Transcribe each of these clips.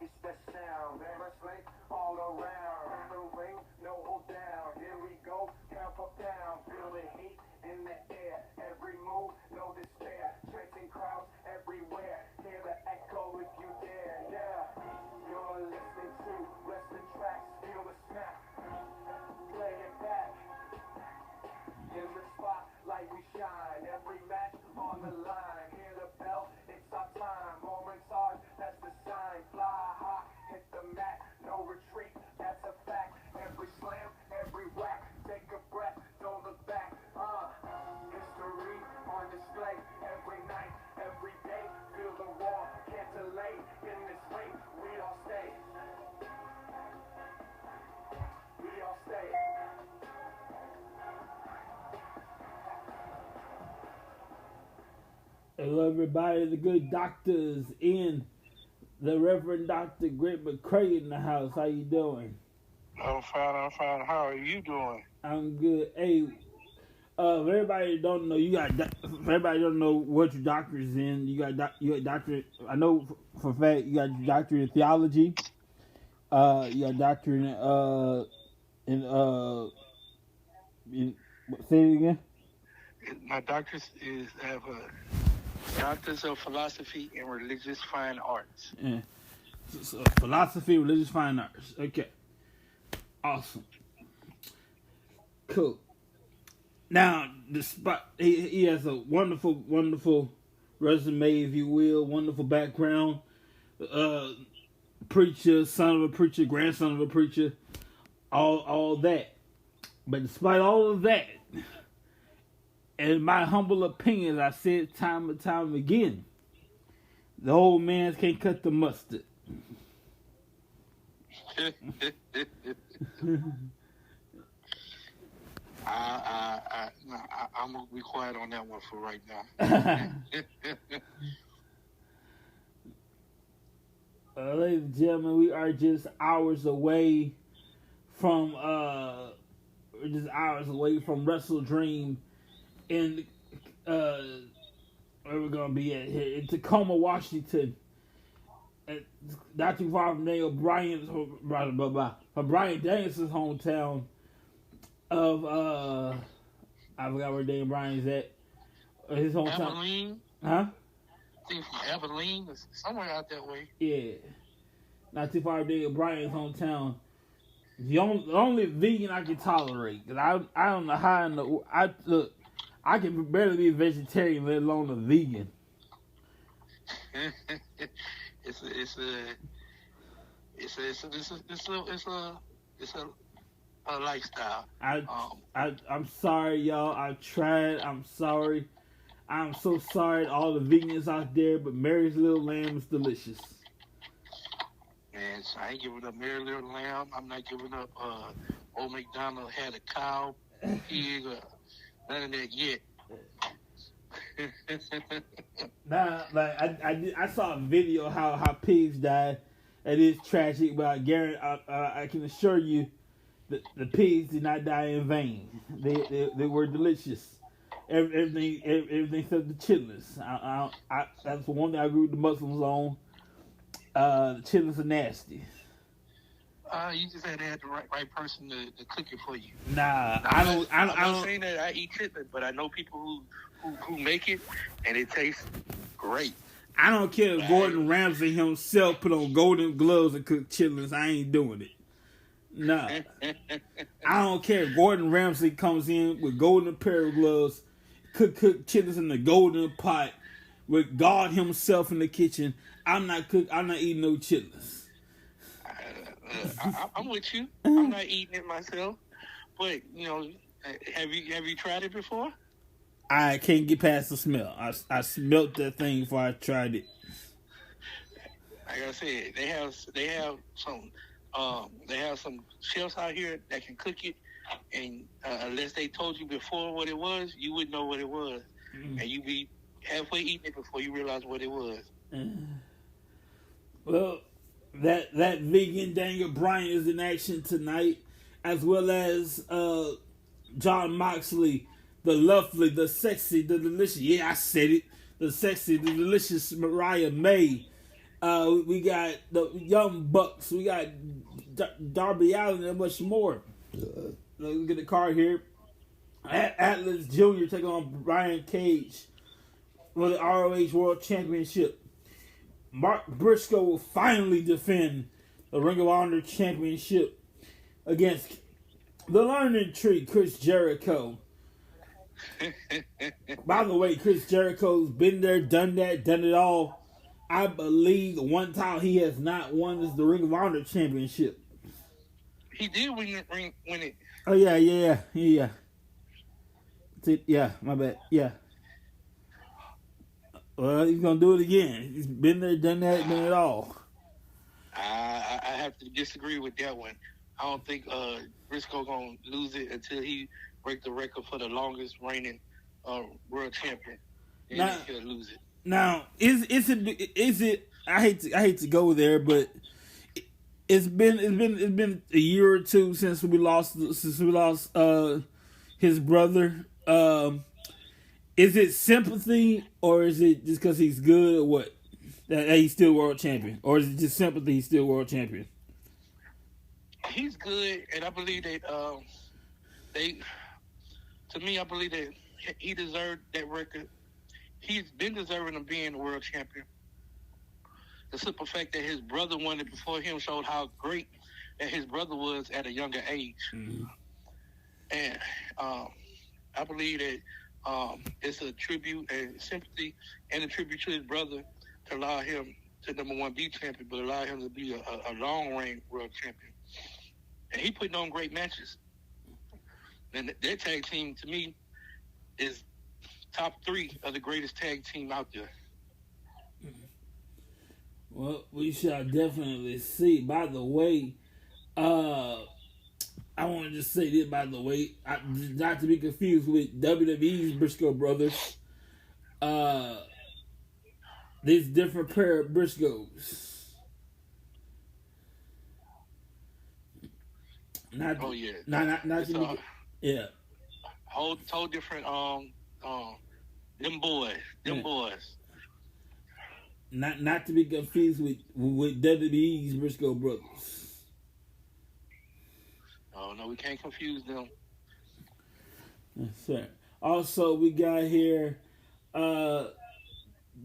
It's that sound, man. Wrestling all around. In the ring, no hold down. Here we go, count up down. Feel the heat in the air. Every move, no despair. Chasing crowds everywhere. Hear the echo if you dare. Yeah, you're listening to wrestling tracks. Feel the snap. Play it back. In the spotlight we shine. Every match on the line. Hear the bell, it's our time. Moments ours, that's the sign. Fly high, hit the mat. No retreat, that's a fact. Every slam, every whack. Take a breath, don't look back. History on display. Every night, every day. Feel the war, can't delay. In this ring, we all stay. We all stay. Hello, everybody. The good doctors in the Reverend Dr. Greg McCray in the house. How you doing? I'm fine. How are you doing? I'm good. Hey, for everybody that don't know, for everybody that don't know what your doctor is in, you got doctor. I know for a fact you got your doctor in theology. You got doctor in say it again. My doctors have a doctors of philosophy and religious fine arts. Yeah. So philosophy, religious fine arts. Okay. Awesome. Cool. Now, he has a wonderful resume, if you will, wonderful background. Preacher, son of a preacher, grandson of a preacher, all that. But despite all of that, in my humble opinion, I said time and time again, the old man can't cut the mustard. I'm gonna be quiet on that one for right now. Ladies and gentlemen, we are just hours away from Wrestledream in where we're gonna be at here in Tacoma, Washington. Not too far from Daniel Bryan's from Bryan Danielson's hometown of I forgot where Daniel Bryan's at. His hometown. Abilene? Huh? I think from Abilene, somewhere out that way. Yeah. Not too far from Daniel Bryan's hometown. The only vegan I can tolerate, cause I don't know how I can barely be a vegetarian, let alone a vegan. It's a lifestyle. I'm sorry, y'all. I tried. I'm sorry. I'm so sorry to all the vegans out there, but Mary's Little Lamb is delicious. Man, so I ain't giving up Mary Little Lamb. I'm not giving up Old McDonald had a cow, pig, none of that yet. Nah, like I saw a video how pigs died. It is tragic, but I can assure you that the pigs did not die in vain. They were delicious. Everything except the chitlins. That's the one thing I agree with the Muslims on. The chitlins are nasty. You just had to have the right person to cook it for you. Nah, I'm not saying that I eat chitlins, but I know people who make it, and it tastes great. I don't care if Gordon Ramsay himself put on golden gloves and cook chitlins. I ain't doing it. Nah. I don't care if Gordon Ramsay comes in with golden pair of gloves, cook chitlins in the golden pot with God himself in the kitchen. I'm not eating no chitlins. I'm with you. I'm not eating it myself, but have you tried it before? I can't get past the smell. I smelt that thing before I tried it. Like I said, they have some chefs out here that can cook it, and unless they told you before what it was, you wouldn't know what it was, and you'd be halfway eating it before you realize what it was. Well, that vegan Daniel Bryan is in action tonight, as well as John Moxley, the lovely, the sexy, the delicious. Yeah, I said it. The sexy, the delicious Mariah May We got the Young Bucks. We got Darby Allin and much more. Look at the card here. Atlas Jr. taking on Brian Cage for the ROH World Championship. Mark Briscoe will finally defend the Ring of Honor Championship against the Learning Tree, Chris Jericho. By the way, Chris Jericho's been there, done that, done it all. I believe the one time he has not won is the Ring of Honor Championship. He did win it. Oh, yeah. Yeah, my bad. Yeah. Well, he's going to do it again. He's been there, done that, done it all. I have to disagree with that one. I don't think Briscoe going to lose it until he break the record for the longest reigning world champion. Then he's going to lose it. Now, is it? I hate to go there, but it's been a year or two since we lost his brother. Is it sympathy, or is it just because he's good, or what? That he's still world champion, or is it just sympathy? He's still world champion. He's good, and I believe that I believe that he deserved that record. He's been deserving of being the world champion. The simple fact that his brother won it before him showed how great that his brother was at a younger age. Mm-hmm. And I believe that it's a tribute and sympathy and a tribute to his brother to allow him to number one be champion, but allow him to be a long reign world champion. And he putting on great matches. And their tag team, to me, is top 3 of the greatest tag team out there. Well, we shall definitely see. By the way, I want to just say this, by the way, not to be confused with WWE's Briscoe brothers. There's different pair of Briscoes. Not to be, yeah. Whole different them boys. Not to be confused with WWE's Briscoe brothers. Oh no, we can't confuse them. Yes, sir. Also, we got here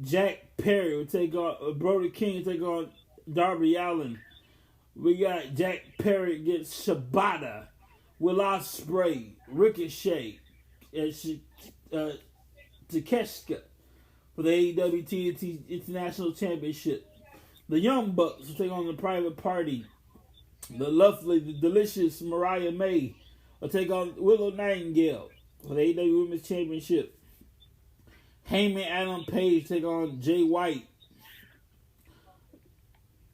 Jack Perry will take on Brody King will take on Darby Allin. We got Jack Perry against Shibata, Will Ospreay, Ricochet, and Takeshita for the AEW TNT International Championship. The Young Bucks will take on the Private Party. The lovely, the delicious Mariah May will take on Willow Nightingale for the AEW Women's Championship. Heyman Adam Page take on Jay White.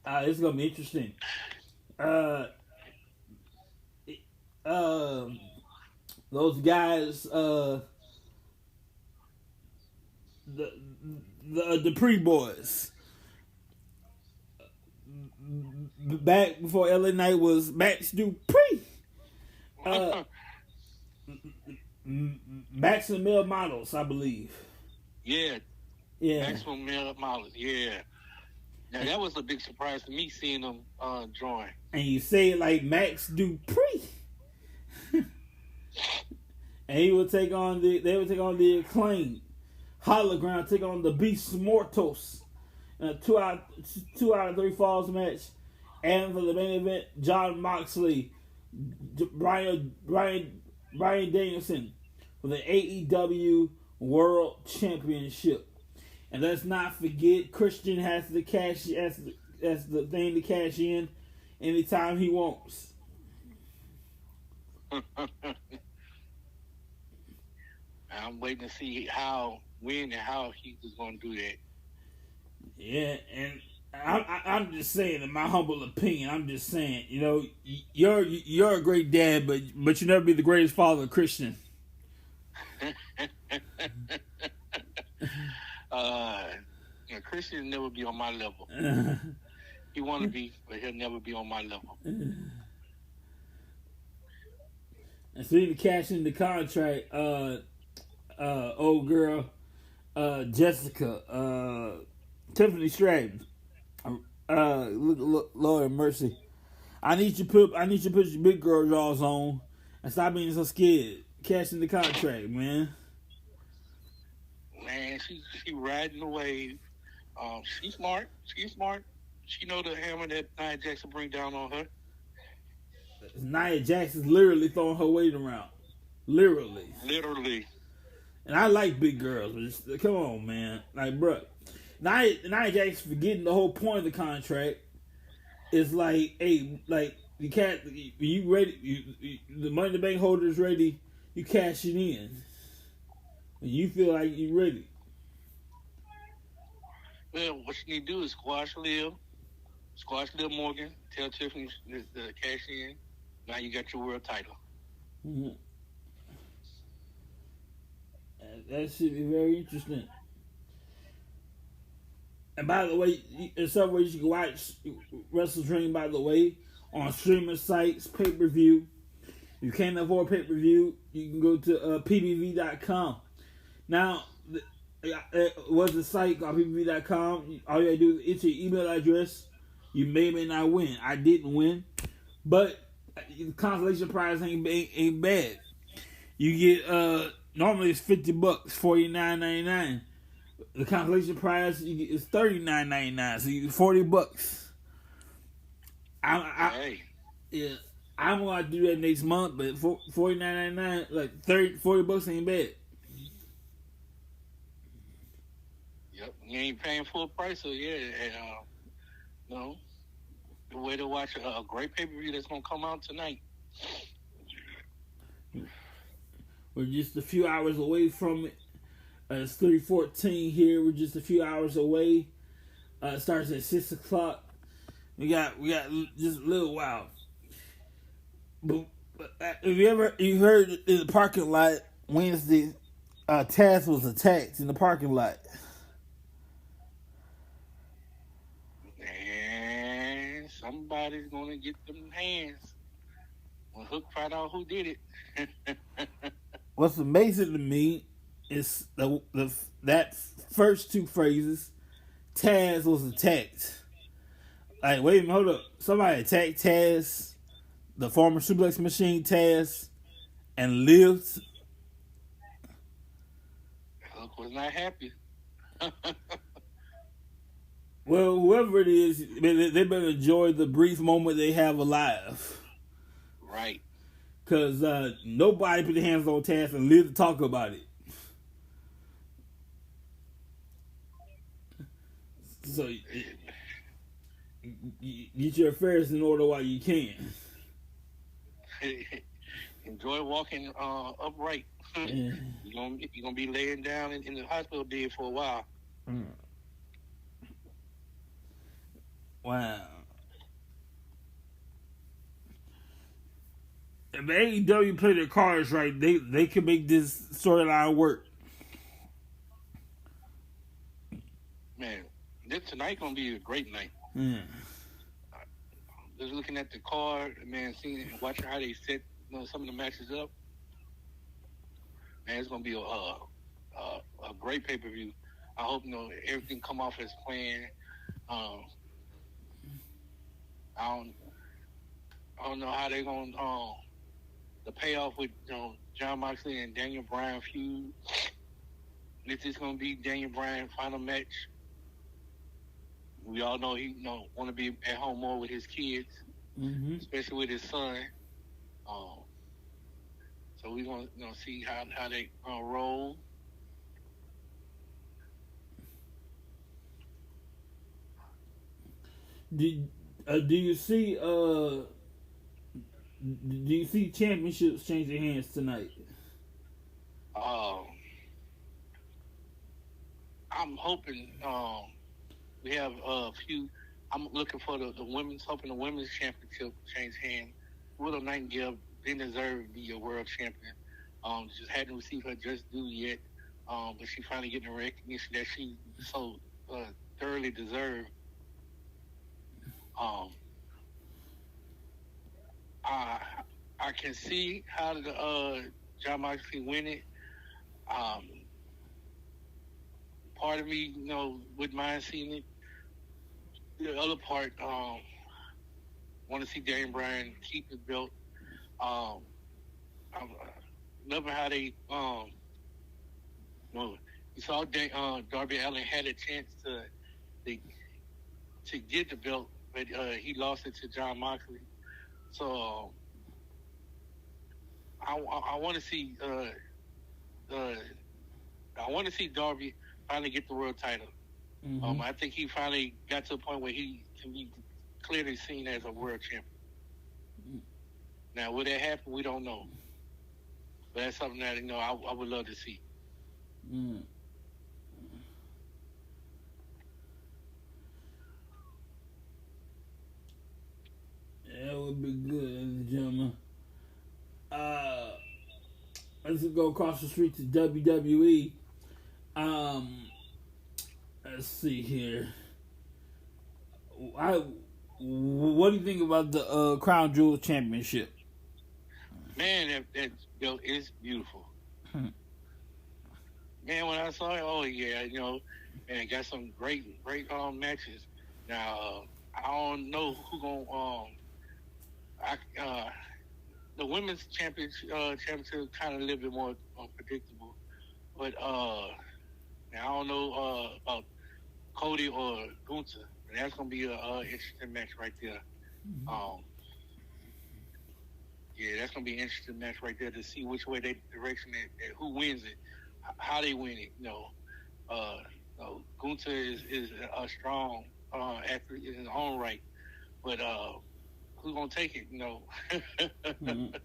It's gonna be interesting. Those guys, the pre-boys. Back before LA Knight was Max Dupree. Maximum Male Models, I believe. Yeah. Maximum Male Models, yeah. Now, that was a big surprise to me seeing them join. And you say it like Max Dupree. And they would take on the Acclaim. Hologram take on the Beast Mortos in a 2 out of 3 falls match. And for the main event, John Moxley, Brian Danielson for the AEW World Championship. And let's not forget, Christian has the thing to cash in anytime he wants. I'm waiting to see when and how he was going to do that. Yeah, and I'm just saying, in my humble opinion, I'm just saying, you know, you're a great dad, but you never be the greatest father, Christian. Christian will never be on my level. He want to be, but he'll never be on my level. And so he cash in the contract, old girl, Jessica, Tiffany Stratton, Lord have mercy. I need you to put your big girl draws on and stop being so scared. Cash in the contract, man. Man, she riding the wave. She's smart. She's smart. She know the hammer that Nia Jackson bring down on her. Nia Jackson's literally throwing her weight around. Literally. And I like big girls, but come on, man. Like, bro, Nia Jackson forgetting the whole point of the contract is like, hey, like, you can't, you ready, the money in the bank holder is ready, you cash it in. And you feel like you ready. Well, what you need to do is squash Liv Morgan, tell Tiffany the cash in. Now you got your world title. Mm-hmm. That should be very interesting. And by the way, in some ways you can watch Wrestledream, by the way, on streaming sites, pay-per-view. If you can't afford pay-per-view, you can go to pbv.com. Now, it was a site called pbv.com. All you gotta do is enter your email address. You may or may not win. I didn't win. But the consolation prize ain't bad. You get, normally it's $50, $49.99. The consolation prize you get is $39.99, so you get $40. Yeah, I'm gonna do that next month, but $49.99, like $40 ain't bad. Yep, you ain't paying full price, so yeah, and the way to watch a great pay-per-view that's gonna come out tonight. We're just a few hours away from it. It's 3:14 here. We're just a few hours away. It starts at 6 o'clock. We got just a little while. But if you heard in the parking lot Wednesday, Taz was attacked in the parking lot. And somebody's gonna get them hands. When Hook find out who did it. What's amazing to me is that first two phrases. Taz was attacked. Like, wait a minute, hold up. Somebody attacked Taz, the former suplex machine Taz, and lived. Hook was not happy. Well, whoever it is, they better enjoy the brief moment they have alive. Right. Because nobody put their hands on Taz and lived to talk about it. So, get your affairs in order while you can. Enjoy walking upright. Yeah. You're gonna be laying down in the hospital bed for a while. Wow. If AEW play their cards right, they can make this storyline work. Man, this tonight gonna be a great night. Yeah. Just looking at the card, man, seeing and watching how they set some of the matches up. Man, it's gonna be a great pay-per-view. I hope everything come off as planned. I don't know how they're gonna the payoff with John Moxley and Daniel Bryan feud. If it's gonna be Daniel Bryan's final match. We all know he want to be at home more with his kids, especially with his son. So we're gonna see how they roll. Do you see championships changing hands tonight? I'm hoping we have a few. I'm looking for the women's, hoping the women's championship change hands. Willow Nightingale didn't deserve to be a world champion. Just hadn't received her just due yet. But she finally getting the recognition that she so thoroughly deserved. I can see how the John Moxley win it. Part of me, wouldn't mind seeing it. the other part, want to see Daniel Bryan keep his belt. Um, I'm loving how they, well, you saw Darby Allin had a chance to, to get the belt, but he lost it to John Moxley. So I want to see uh, I want to see Darby finally get the world title. Mm-hmm. I think he finally got to a point where he can be clearly seen as a world champion. Now, will that happen? We don't know, but that's something that I would love to see. Mm. That would be good, ladies and gentlemen. Let's go across the street to WWE. Let's see here. What do you think about the Crown Jewel Championship? Man, that belt is beautiful. Man, when I saw it, oh yeah, man, it got some great matches. Now, I don't know who gonna the women's championship kind of a little bit more predictable, but I don't know about Cody or Gunther. That's gonna be a interesting match right there. Yeah, that's gonna be an interesting match right there to see which way they direction it, who wins it, how they win it. Gunther is a strong athlete in his own right, but who's gonna take it? Mm-hmm.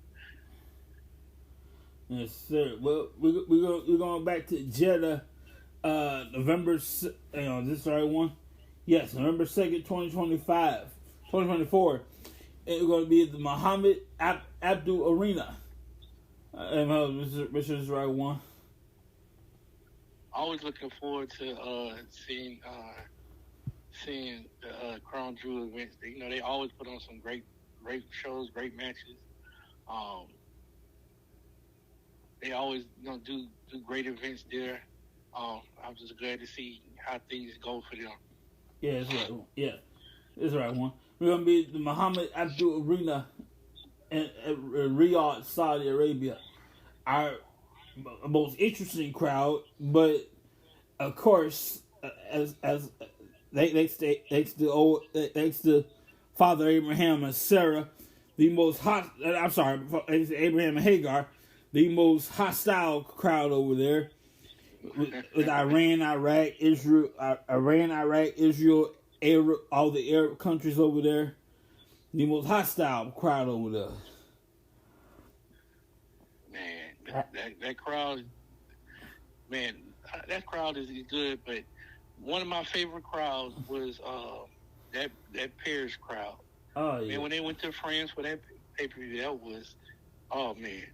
Yes, sir. Well, we're going back to Jeddah, November. This is the right one. Yes, November 2nd, 2024. It's going to be at the Muhammad Abdul Arena. Which is the right one. Always looking forward to seeing the Crown Jewel events. They always put on some great shows, great matches. They always do great events there. I'm just glad to see how things go for them. Yeah, it's right one. Yeah, it's the right one. We're gonna be at the Muhammad Abdul Arena in Riyadh, Saudi Arabia. Our most interesting crowd, but of course, as thanks to Father Abraham and Sarah, the most hot. I'm sorry, Abraham and Hagar, the most hostile crowd over there. With Iran, Iraq, Israel, all the Arab countries over there, the most hostile crowd over there. Man, that crowd, man, that crowd is good. But one of my favorite crowds was that Paris crowd. Oh yeah. Man, when they went to France for that pay-per-view, that was, oh man.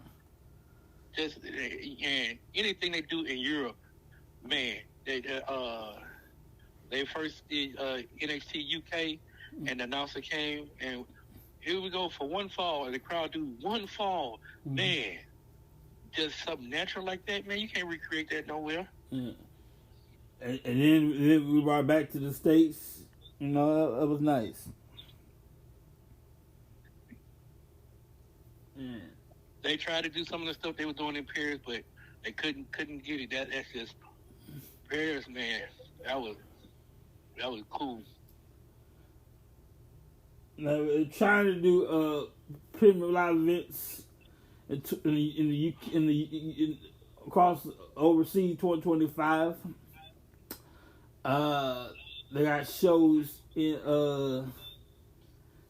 Just and anything they do in Europe, man. They first did NXT UK, and the announcer came, and here we go for one fall, and the crowd do one fall, man. Just something natural like that, man. You can't recreate that nowhere. Yeah. And then we brought back to the States. That was nice. Yeah. They tried to do some of the stuff they were doing in Paris, but they couldn't get it. That's just Paris, man. That was cool. Now we're trying to do premium live events in across overseas 2025. They got shows in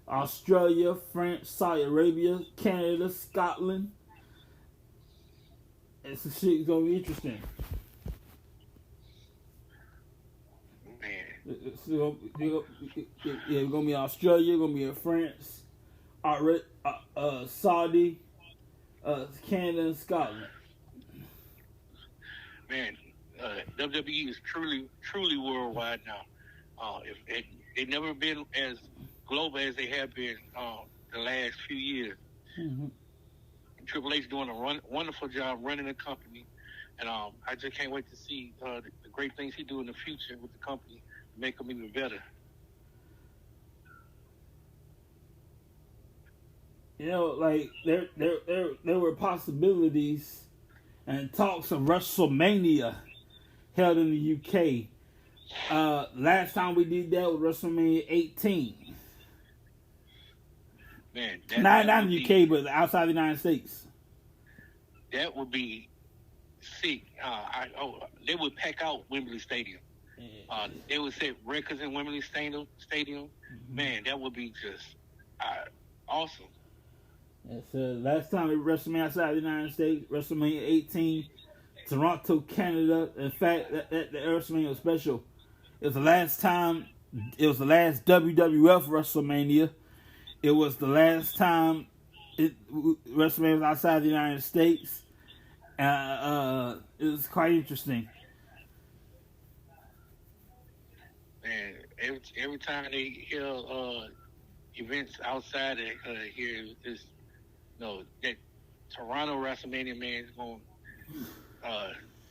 Australia, France, Saudi Arabia, Canada, Scotland. And some shit's gonna be interesting. Man. We're gonna be in Australia, gonna be in France, Saudi, Canada, and Scotland. Man, WWE is truly worldwide now. If they've never been as global as they have been the last few years. Mm-hmm. Triple H doing a wonderful job running the company, and I just can't wait to see the great things he do in the future with the company to make them even better. You know, like there were possibilities and talks of WrestleMania held in the UK. Last time we did that was WrestleMania 18. Man, Not in the UK, but outside the United States. That would be sick. They would pack out Wembley Stadium. They would set records in Wembley Stadium. Mm-hmm. Man, that would be just awesome. Yeah, so last time we WrestleMania outside the United States, WrestleMania 18, Toronto, Canada. In fact, that the WrestleMania was special. It was the last time. It was the last WWF WrestleMania. It was the last time WrestleMania was outside the United States. It was quite interesting. Man, every time they held events outside of here, is that Toronto WrestleMania, man, is going.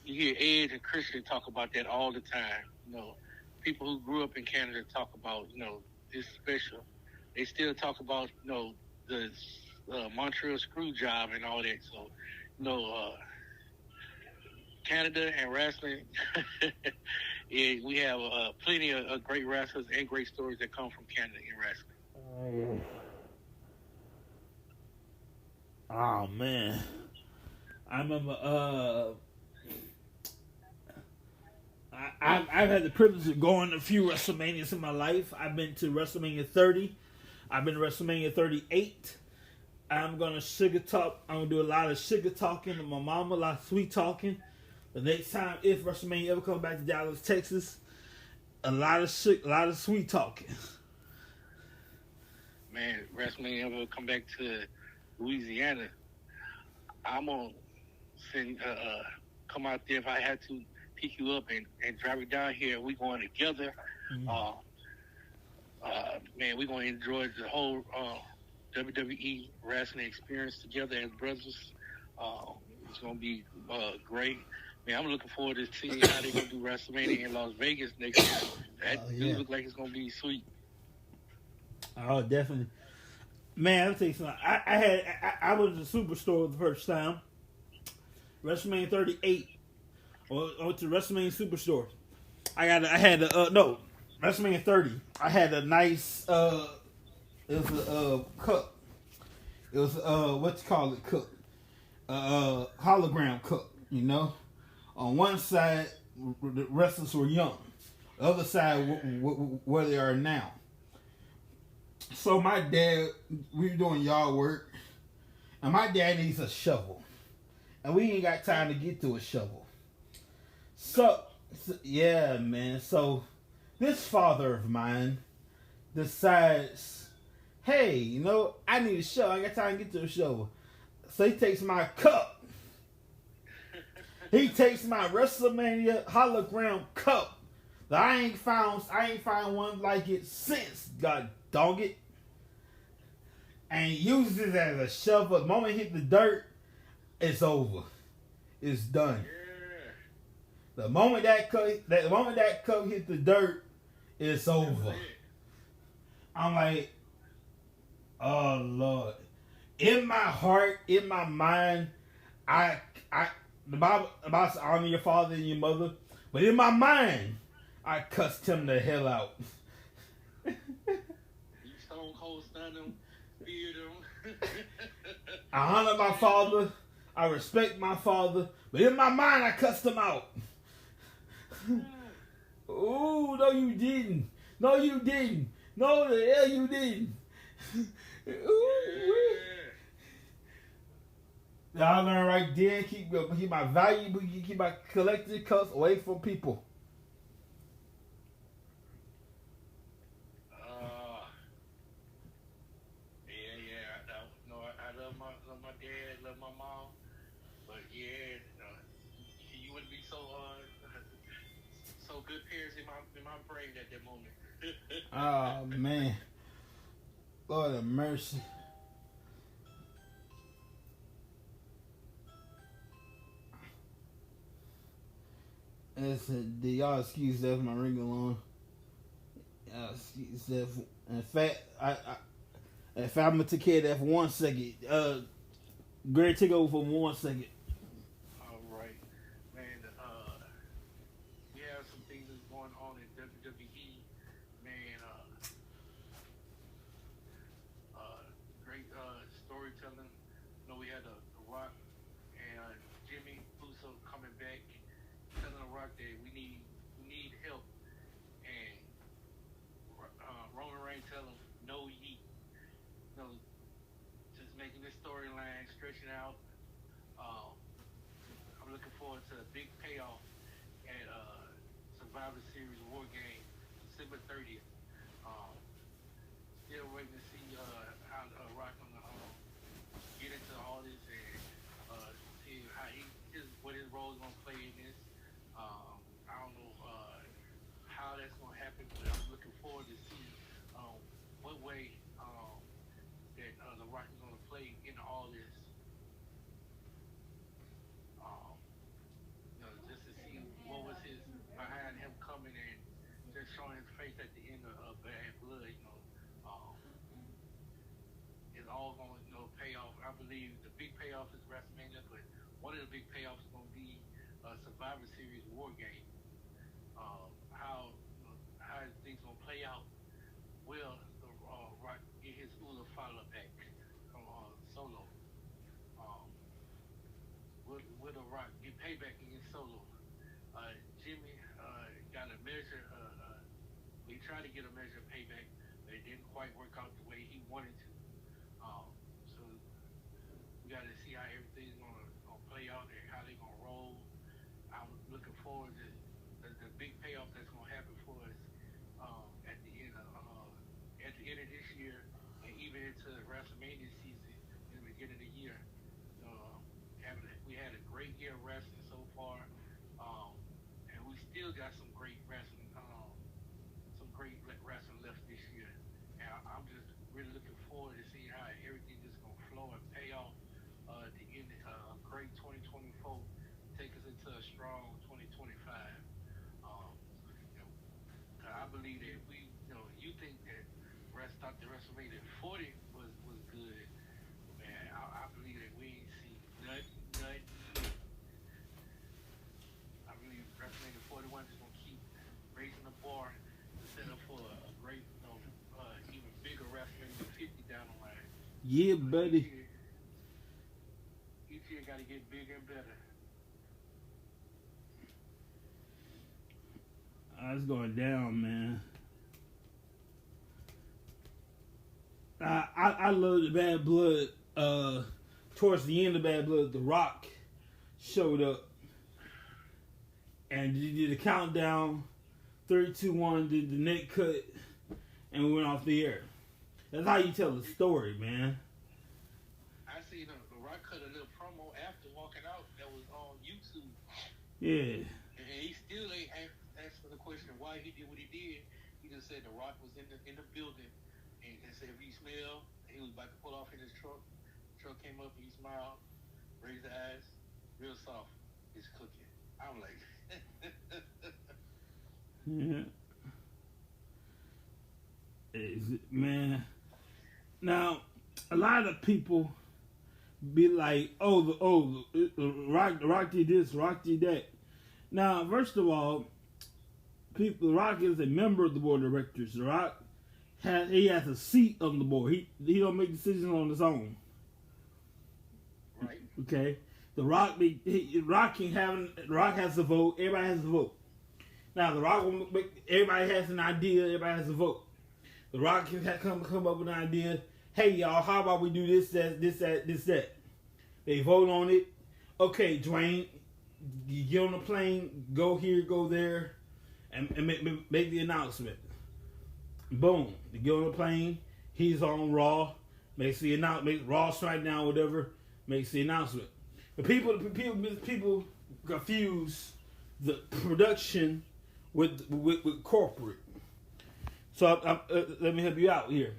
You hear Edge and Christian talk about that all the time. People who grew up in Canada talk about this special. They still talk about the Montreal screw job and all that. So Canada and wrestling, we have plenty of great wrestlers and great stories that come from Canada in wrestling. Oh man, I remember. I've had the privilege of going to a few WrestleManias in my life. I've been to WrestleMania 30. I've been to WrestleMania 38. I'm gonna sugar talk. I'm gonna do a lot of sugar talking to my mama, a lot of sweet talking. The next time, if WrestleMania ever comes back to Dallas, Texas, a lot of sweet talking. Man, WrestleMania ever come back to Louisiana, I'm gonna come out there if I had to pick you up and drive you down here. We going together. Mm-hmm. Man, we're gonna enjoy the whole WWE wrestling experience together as brothers. It's gonna be great. Man, I'm looking forward to seeing how they're gonna do WrestleMania in Las Vegas next year. That does look like it's gonna be sweet. Oh, definitely. Man, I'll tell you something. I was in the Superstore the first time. WrestleMania 38. I went to WrestleMania Superstore. WrestleMania 30. I had a nice it was a cup. It was cup. Hologram cup, On one side the wrestlers were young. The other side where they are now. So my dad, we were doing yard work, and my dad needs a shovel, and we ain't got time to get to a shovel. So yeah, man. So this father of mine decides, hey, I need a shovel. I ain't got time to get to a shovel. So he takes my cup. He takes my WrestleMania hologram cup. That I ain't found one like it since. God dog it. And uses it as a shovel. The moment it hit the dirt, it's over. It's done. Yeah. The moment that cup hit the dirt, it's over. I'm like, oh Lord. In my heart, in my mind, the Bible says honor your father and your mother, but in my mind, I cussed him the hell out. You stone cold stun him, beard him. I honor my father, I respect my father, but in my mind, I cussed him out. Oh, no, you didn't. No, you didn't. No, the hell you didn't. I learned right there, keep my valuable, keep my collected cuss away from people. I love my dad, love my mom, but yeah, you wouldn't be so good parents in my brain at that moment. Oh man, Lord have mercy. Y'all excuse that for my ring along. Y'all excuse that. In fact, If I'm gonna take care of that for 1 second, Greg, take over for 1 second. All right, man. We have some things that's going on in WWE. Man, great storytelling. You know, we had the Rock and Jimmy Uso coming back, telling the Rock that we need help, and Roman Reigns telling him no yeet. You know, just making this storyline stretching out. I'm looking forward to a big payoff at Survivor Series War Game, December 30th. Still waiting to see how Rock gonna get into all this and see how what his role is gonna play in this. I don't know how that's gonna happen, but I'm looking forward to see what way that the Rock is gonna play in all this. Just to see what was his behind him coming and just showing his face at the end of Bad Blood. It's all going to pay off. I believe the big payoff is WrestleMania, but one of the big payoffs is going to be Survivor Series War Game. How things going to play out? Will Rock get his Ula follow back from Solo? Will the Rock get payback against Solo? Jimmy got a measure. He tried to get a measure of payback, but it didn't quite work out the way he wanted to. So we got to see how everything's gonna play out and how they're gonna roll. I'm looking forward to the big payoff that's gonna happen for us at the end of this year and even into WrestleMania season in the beginning of the year. We had a great year of wrestling so far, and we still got some great wrestling left this year. And I'm just really looking forward to seeing how everything is gonna flow and pay off to end a great 2024, take us into a strong 2025. I believe that you think that the WrestleMania 40 was good, man. I believe that we ain't seen nothing. I believe WrestleMania 41 is gonna keep raising the bar to set up for a great, even bigger WrestleMania 50 down the line. Yeah, buddy. Each year got to get bigger and better. It's going down, man. I love the Bad Blood. Towards the end of Bad Blood, The Rock showed up and did a countdown, 3, 2, 1, did the neck cut, and we went off the air. That's how you tell a story, man. I seen The Rock cut a little promo after walking out that was on YouTube. Yeah. And he still ain't answered the question of why he did what he did. He just said The Rock was in the building and said if he smelled, he was about to pull off in his truck. The truck came up, he smiled, raised the eyes, real soft. It's cooking. I'm like, yeah. Man. Now, a lot of people be like, the Rock did this, Rock did that. Now, first of all, The Rock is a member of the board of directors. The Rock has a seat on the board. He don't make decisions on his own. right? Okay. The Rock has a vote. Everybody has a vote. Now the Rock will everybody has an idea. Everybody has a vote. The Rock can come up with an idea. Hey y'all, how about we do this, that? They vote on it. Okay, Dwayne, you get on the plane, go here, go there, and make the announcement. Boom, you get on the plane. He's on Raw. Makes the announcement. Raw SmackDown, whatever. Makes the announcement. But people confuse the production with corporate. So let me help you out here.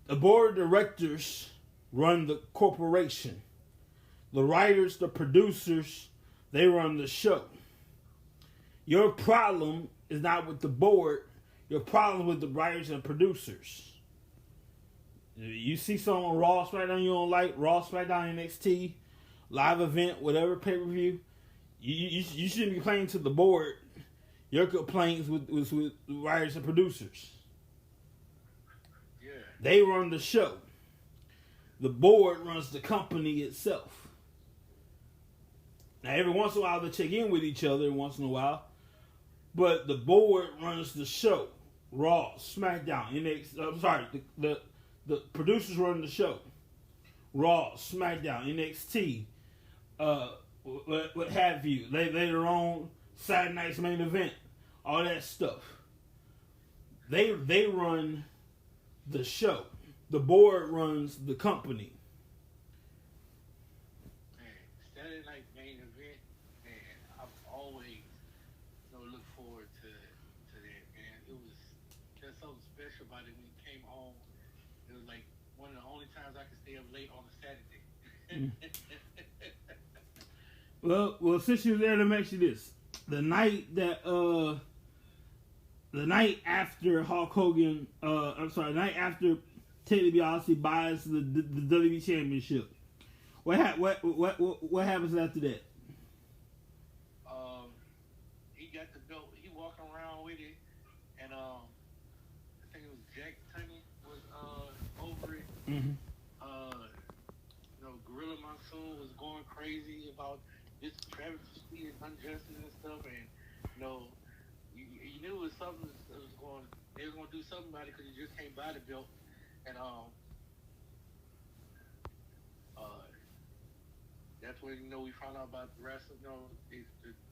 The board of directors run the corporation. The writers, the producers, they run the show. Your problem is not with the board. Your problem is with the writers and producers. You see something on Raw, SmackDown you don't like, Raw, SmackDown, NXT, live event, whatever pay-per-view, you shouldn't be complaining to the board. Your complaints with writers and producers. Yeah. They run the show. The board runs the company itself. Now, every once in a while, they check in with each other once in a while. But the board runs the show. Raw, SmackDown, NXT. The producers run the show. Raw, SmackDown, NXT, what have you. Later on, Saturday night's main event, all that stuff. They run the show. The board runs the company. Man, Saturday night main event, man, I've always looked forward to that, man. It was just something special about it when it came on. It was like one of the only times I could stay up late on a Saturday. Well, since you're there, let me ask you this: the night after Hulk Hogan, the night after Ted DiBiase buys the WWE Championship, what happens after that? He got the belt. He walking around with it, and I think it was Jack Tunney was over it. Mm-hmm. Gorilla Monsoon was going crazy about this travesty and injustice and stuff, and you knew it was something that was going. They were going to do something about it because you just can't buy the belt, and that's when we found out about the wrestling. The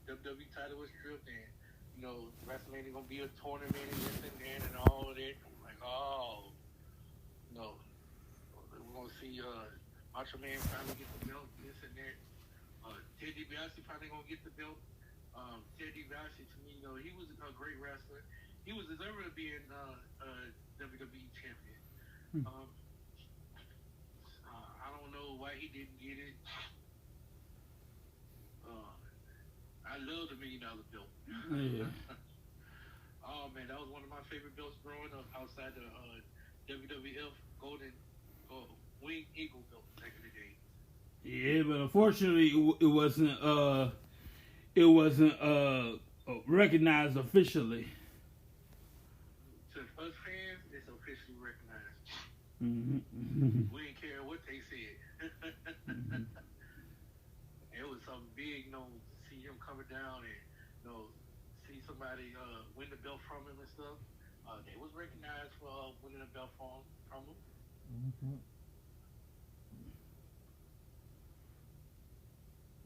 WWE title was stripped, and WrestleMania gonna be a tournament and this and that and all of that. I'm like, oh no, we're gonna see Macho Man finally get the belt, this and that. Ted DiBiase finally gonna get the belt. Ted DiBiase, to me, he was a great wrestler. He was deserving of being WWE champion. I don't know why he didn't get it. I love the $1 million belt. Yeah. Oh man, that was one of my favorite belts growing up outside the WWF Golden Wing Eagle belt back in the day. Yeah, but unfortunately, it wasn't recognized officially. To us fans, it's officially recognized. Mm-hmm. We didn't care what they said. Mm-hmm. It was something big, to see him coming down and see somebody win the belt from him and stuff. They was recognized for winning the belt from him. Mm-hmm.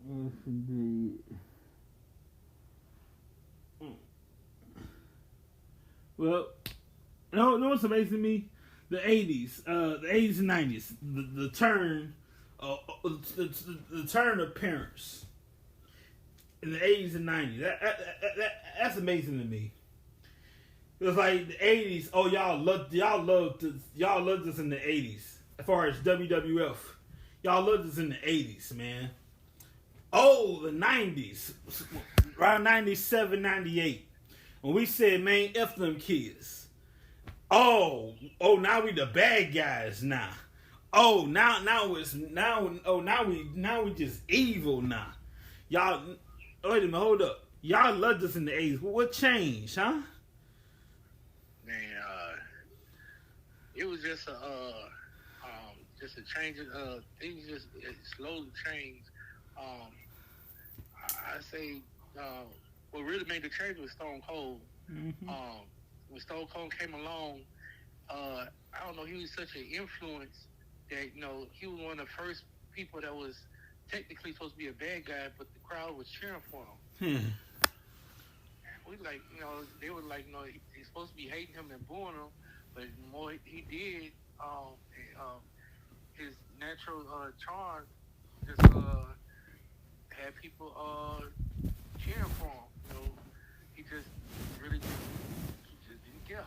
Yes, indeed. Well, you know what's amazing to me? The 80s and 90s, the turn of parents in the 80s and 90s. That's amazing to me. It was like the 80s. Oh, y'all loved this in the 80s. As far as WWF, y'all loved this in the 80s, man. Oh, the 90s, around 97, 98. When we said, man, F them kids. Oh, now we the bad guys now. Oh, now we just evil now. Y'all, wait a minute, hold up. Y'all loved us in the 80s. What changed, huh? Man, it was just a change. Things just slowly changed. I say what really made the change was Stone Cold. Mm-hmm. When Stone Cold came along, I don't know, he was such an influence that he was one of the first people that was technically supposed to be a bad guy, but the crowd was cheering for him. We they were like, he's supposed to be hating him and booing him, but the more he did, his natural charm just had people cheering for him. He just really didn't care.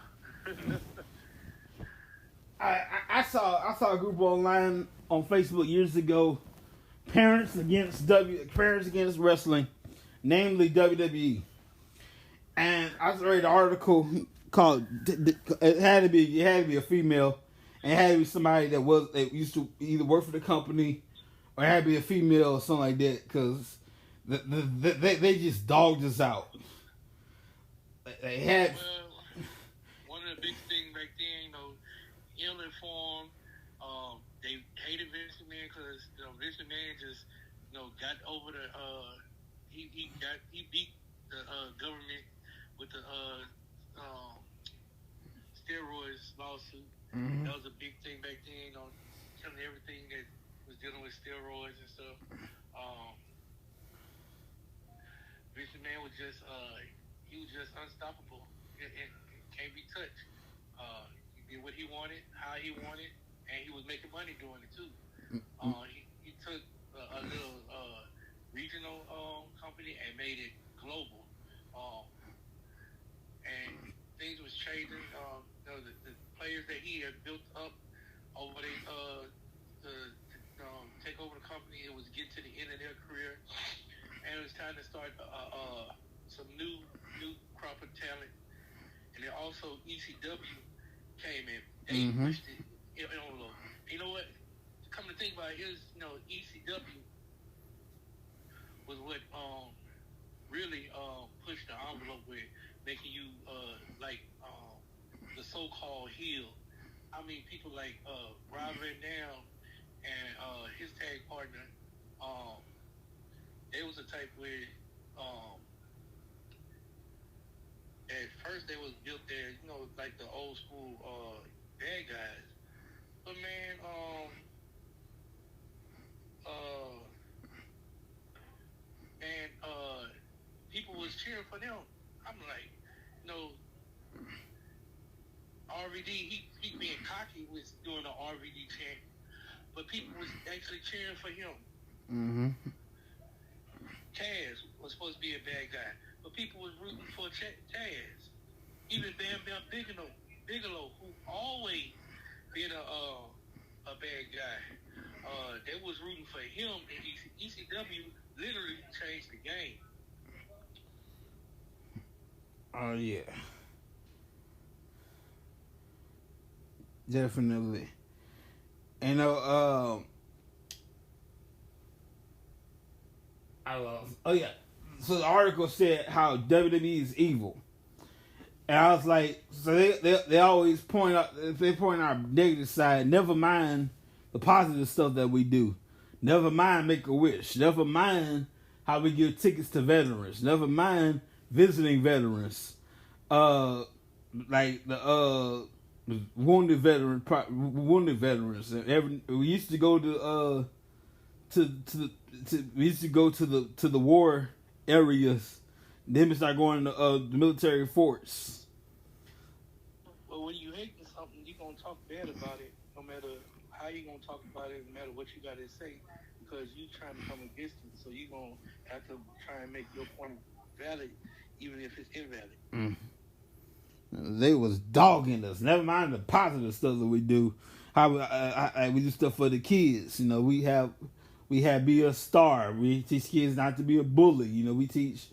I saw a group online on Facebook years ago, Parents Against Wrestling, namely WWE. And I read an article called it had to be a female, and it had to be somebody that used to either work for the company or it had to be a female or something like that, because they just dogged us out. They had. Well, one of the big things back then, ill informed. They hated Vince McMahon because Vince McMahon just got over the he beat the government with the steroids lawsuit. Mm-hmm. That was a big thing back then. Telling everything that was dealing with steroids and stuff. Vince McMahon was just he was just unstoppable. It can't be touched. He did what he wanted, how he wanted, and he was making money doing it too. He took a little regional company and made it global. And things was changing. The players that he had built up over to take over the company, it was getting to the end of their career, and it was time to start some new crop of talent. And then also ECW came in. They pushed it. You know what? Come to think about it, ECW was what really pushed the envelope with making you the so-called heel. I mean, people like Rob Van Dam and his tag partner. They was the type where at first they was built there, like the old school bad guys. But man, people was cheering for them. I'm like, RVD, he being cocky was doing the RVD chant, but people was actually cheering for him. Mm-hmm. Taz was supposed to be a bad guy, but people was rooting for Taz. Even Bam Bam Bigelow, who always been a bad guy, they was rooting for him, and ECW literally changed the game. Oh yeah, definitely. And oh yeah. So the article said how WWE is evil, and I was like, so they always point out our negative side. Never mind the positive stuff that we do. Never mind Make-A-Wish. Never mind how we give tickets to veterans. Never mind visiting veterans. Like the wounded veterans. We used to go to the war areas. Then we start going to the military forts. Well, when you hate something, you're gonna talk bad about it, no matter how you're gonna talk about it, no matter what you gotta say, because you trying to come against it. So you're gonna have to try and make your point valid, even if it's invalid. They was dogging us. Never mind the positive stuff that we do. How we do stuff for the kids. We have be a star. We teach kids not to be a bully. We teach.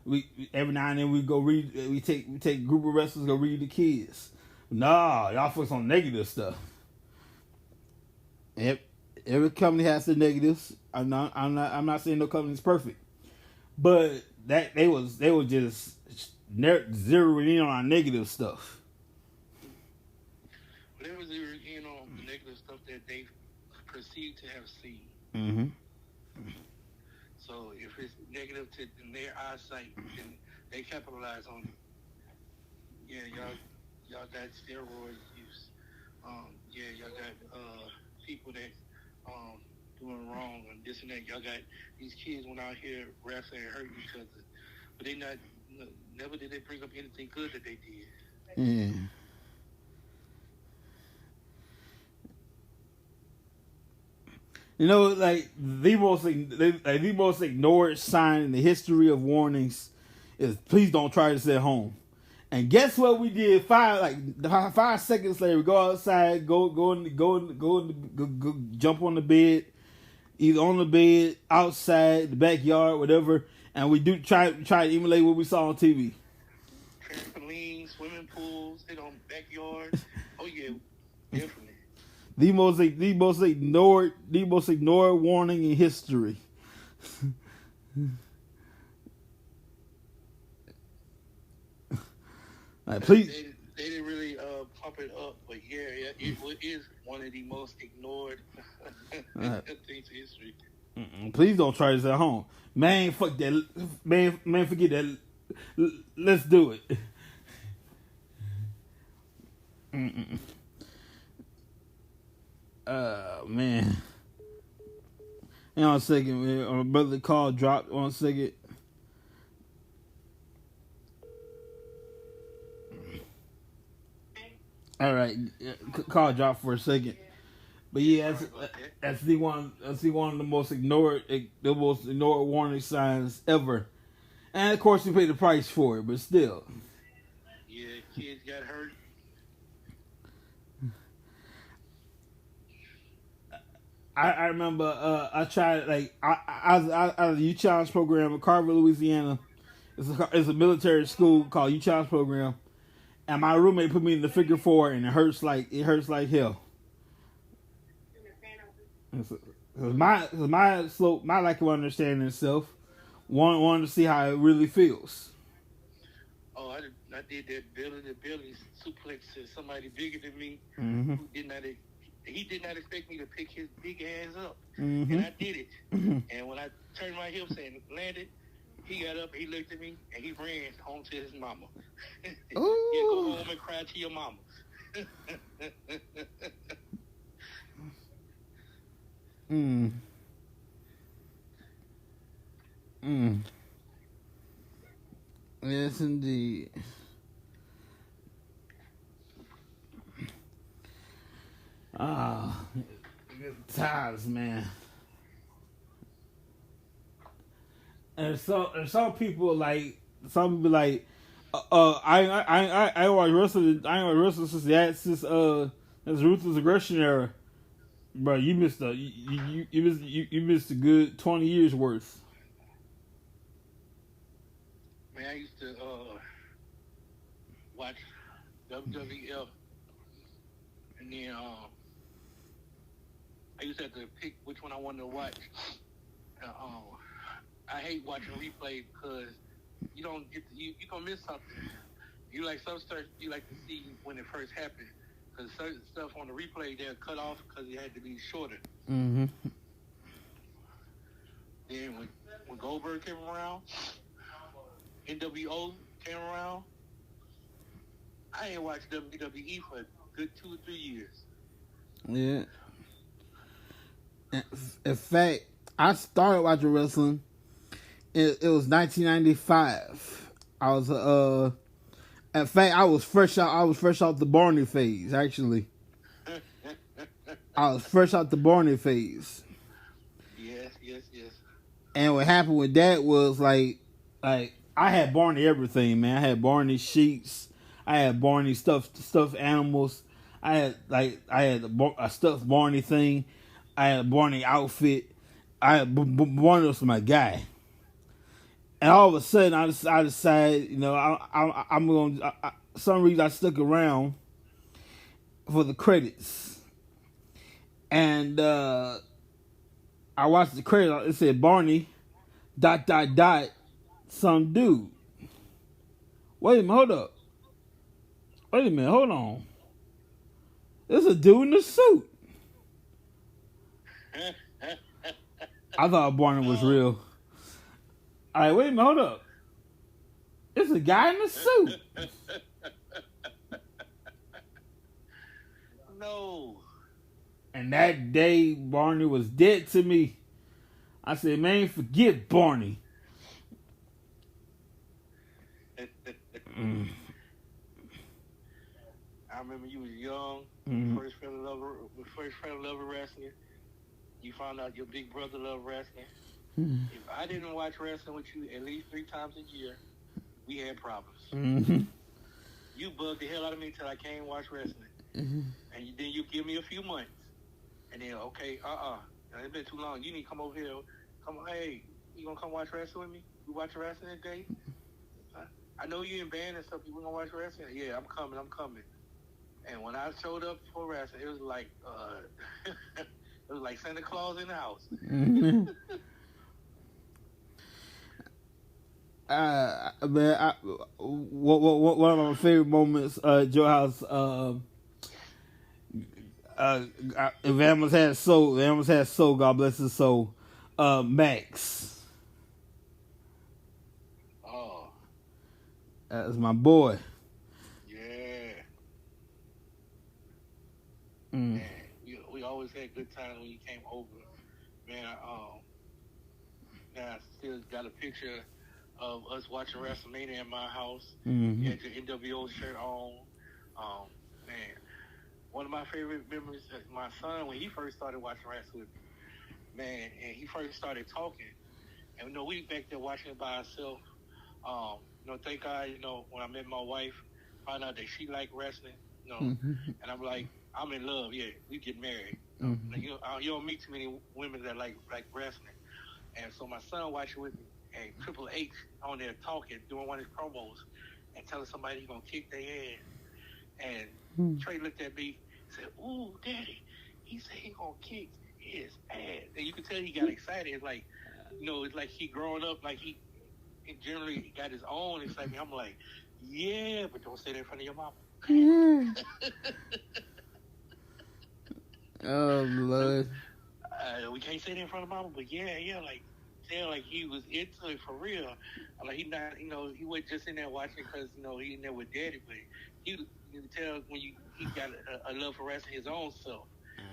We every now and then we go read. We take group of wrestlers go read the kids. Nah, y'all focus on negative stuff. Every company has their negatives. I'm not saying no company's perfect, but that they was just zeroing in on our negative stuff. They was zeroing in on the negative stuff that they perceive to have seen. Mm-hmm. So if it's negative in their eyesight, then they capitalize on it. Yeah, y'all got steroid use. Y'all got people that doing wrong and this and that. Y'all got these kids went out here wrestling and hurting each other, but they never did they bring up anything good that they did. Yeah. Like the most ignored sign in the history of warnings is please don't try this at home. And guess what we did? 5 seconds later, we go outside, go jump on the bed, either on the bed, outside, the backyard, whatever, and we do try to emulate what we saw on TV. Trampolines, swimming pools, on backyards. Oh yeah, definitely. The most ignored warning in history. Like, please. They didn't really pump it up, but yeah, it is one of the most ignored things in history. Please don't try this at home, man. Fuck that, man. Forget that. Let's do it. Man. Hang on a second, man. My brother call dropped. 1 second. All right, call dropped for a second. But yeah, that's the one. That's the one of the most ignored warning signs ever. And of course, you pay the price for it, but still. Yeah, kids got hurt. I remember I tried, like, I was at a youth challenge program in Carver, Louisiana. It's a military school called youth challenge program, and my roommate put me in the figure 4, and it hurts like hell. My lack of understanding itself, wanted to see how it really feels. Oh, I did that belly suplex to somebody bigger than me Mm-hmm. who he did not expect me to pick his big ass up, Mm-hmm. and I did it. And when I turned my hips and landed, he got up, he looked at me, and he ran home to his mama. Yeah, go home and cry to your mama. Yes, indeed. Good times, man. And some people like I watch wrestling. I ain't watch wrestling since Ruthless Aggression era. Bro, you missed a good 20 years worth. Man, I used to watch WWF, and then I used to have to pick which one I wanted to watch. I hate watching replay because you don't get you gonna miss something. You like some stuff you like to see when it first happened, because certain stuff on the replay they're cut off because it had to be shorter. Mm-hmm. Then when Goldberg came around, NWO came around, I ain't watched WWE for a good 2 or 3 years. Yeah. In fact, I started watching wrestling. It was 1995. I was in fact, I was fresh out the Barney phase. Actually, I was fresh out the Barney phase. Yes. And what happened with that was like I had Barney everything, man. I had Barney sheets. I had Barney stuffed animals. I had a stuffed Barney thing. I had a Barney outfit. Barney was my guy. And all of a sudden, I decided, I'm going to, some reason I stuck around for the credits. And I watched the credits. It said Barney, ... some dude. Wait a minute, hold up. Wait a minute, hold on. There's a dude in a suit. I thought Barney was real. All right, wait a minute, hold up. It's a guy in a suit. No. And that day, Barney was dead to me. I said, man, forget Barney. I remember you was young, first fell in love with wrestling. You found out your big brother loved wrestling. If I didn't watch wrestling with you at least 3 times a year, we had problems. Mm-hmm. You bugged the hell out of me till I came watch wrestling. Mm-hmm. And then you give me a few months. And then, okay, it's been too long. You need to come over here. Come on, hey, you gonna come watch wrestling with me? We watch wrestling today? I know you in band and stuff. You gonna watch wrestling? Yeah, I'm coming. And when I showed up for wrestling, it was like it was like Santa Claus in the house. Man, one of my favorite moments, Joe House. If Amos had soul, God bless his soul. Max, Oh, that's my boy. yeah. Mm. Man, we always had good times when you came over. Man, I still got a picture of us watching WrestleMania in my house. Mm-hmm. You had your NWO shirt on. Man, one of my favorite memories is my son when he first started watching wrestling. Man, and he first started talking. And we back there watching it by ourselves. Thank God, when I met my wife, found out that she liked wrestling, Mm-hmm. and I'm like, I'm in love. Yeah, we get married. Mm-hmm. Like, you don't meet too many women that like wrestling. And so my son watched it with me, and Triple H on there talking, doing one of his promos, and telling somebody he's gonna kick their ass. And Trey looked at me and said, "Ooh, Daddy," he said he gonna kick his ass. And you could tell he got excited. It's like, it's like he growing up, like he generally got his own excitement. I'm like, yeah, but don't say that in front of your mama. Oh Lord. We can't say that in front of mama, but yeah, like he was into it for real. Like he not, he wasn't just in there watching because he in there with Daddy, but you can tell when he got a love for wrestling his own self.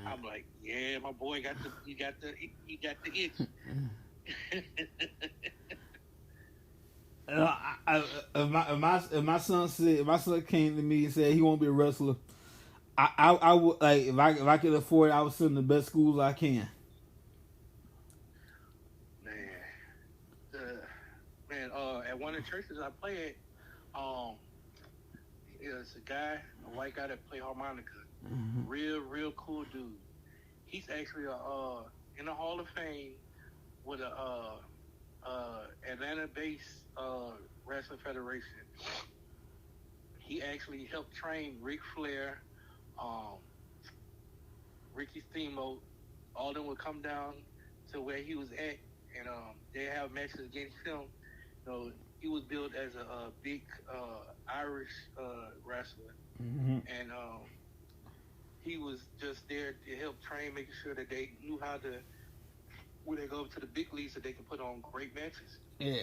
I'm like, yeah, my boy got the itch. If my son came to me and said he won't be a wrestler, I would, like, if I could afford it, I would send him the best schools I can. Man, at one of the churches I play at, it's a white guy that play harmonica. Mm-hmm. Real cool dude. He's actually in the Hall of Fame with a Atlanta-based wrestling federation. He actually helped train Ric Flair, Ricky Steamboat. All of them would come down to where he was at, and they have matches against him. He was billed as a big Irish wrestler, Mm-hmm. and he was just there to help train, making sure that they knew how to, when they go up to the big leagues, that they can put on great matches. Yeah.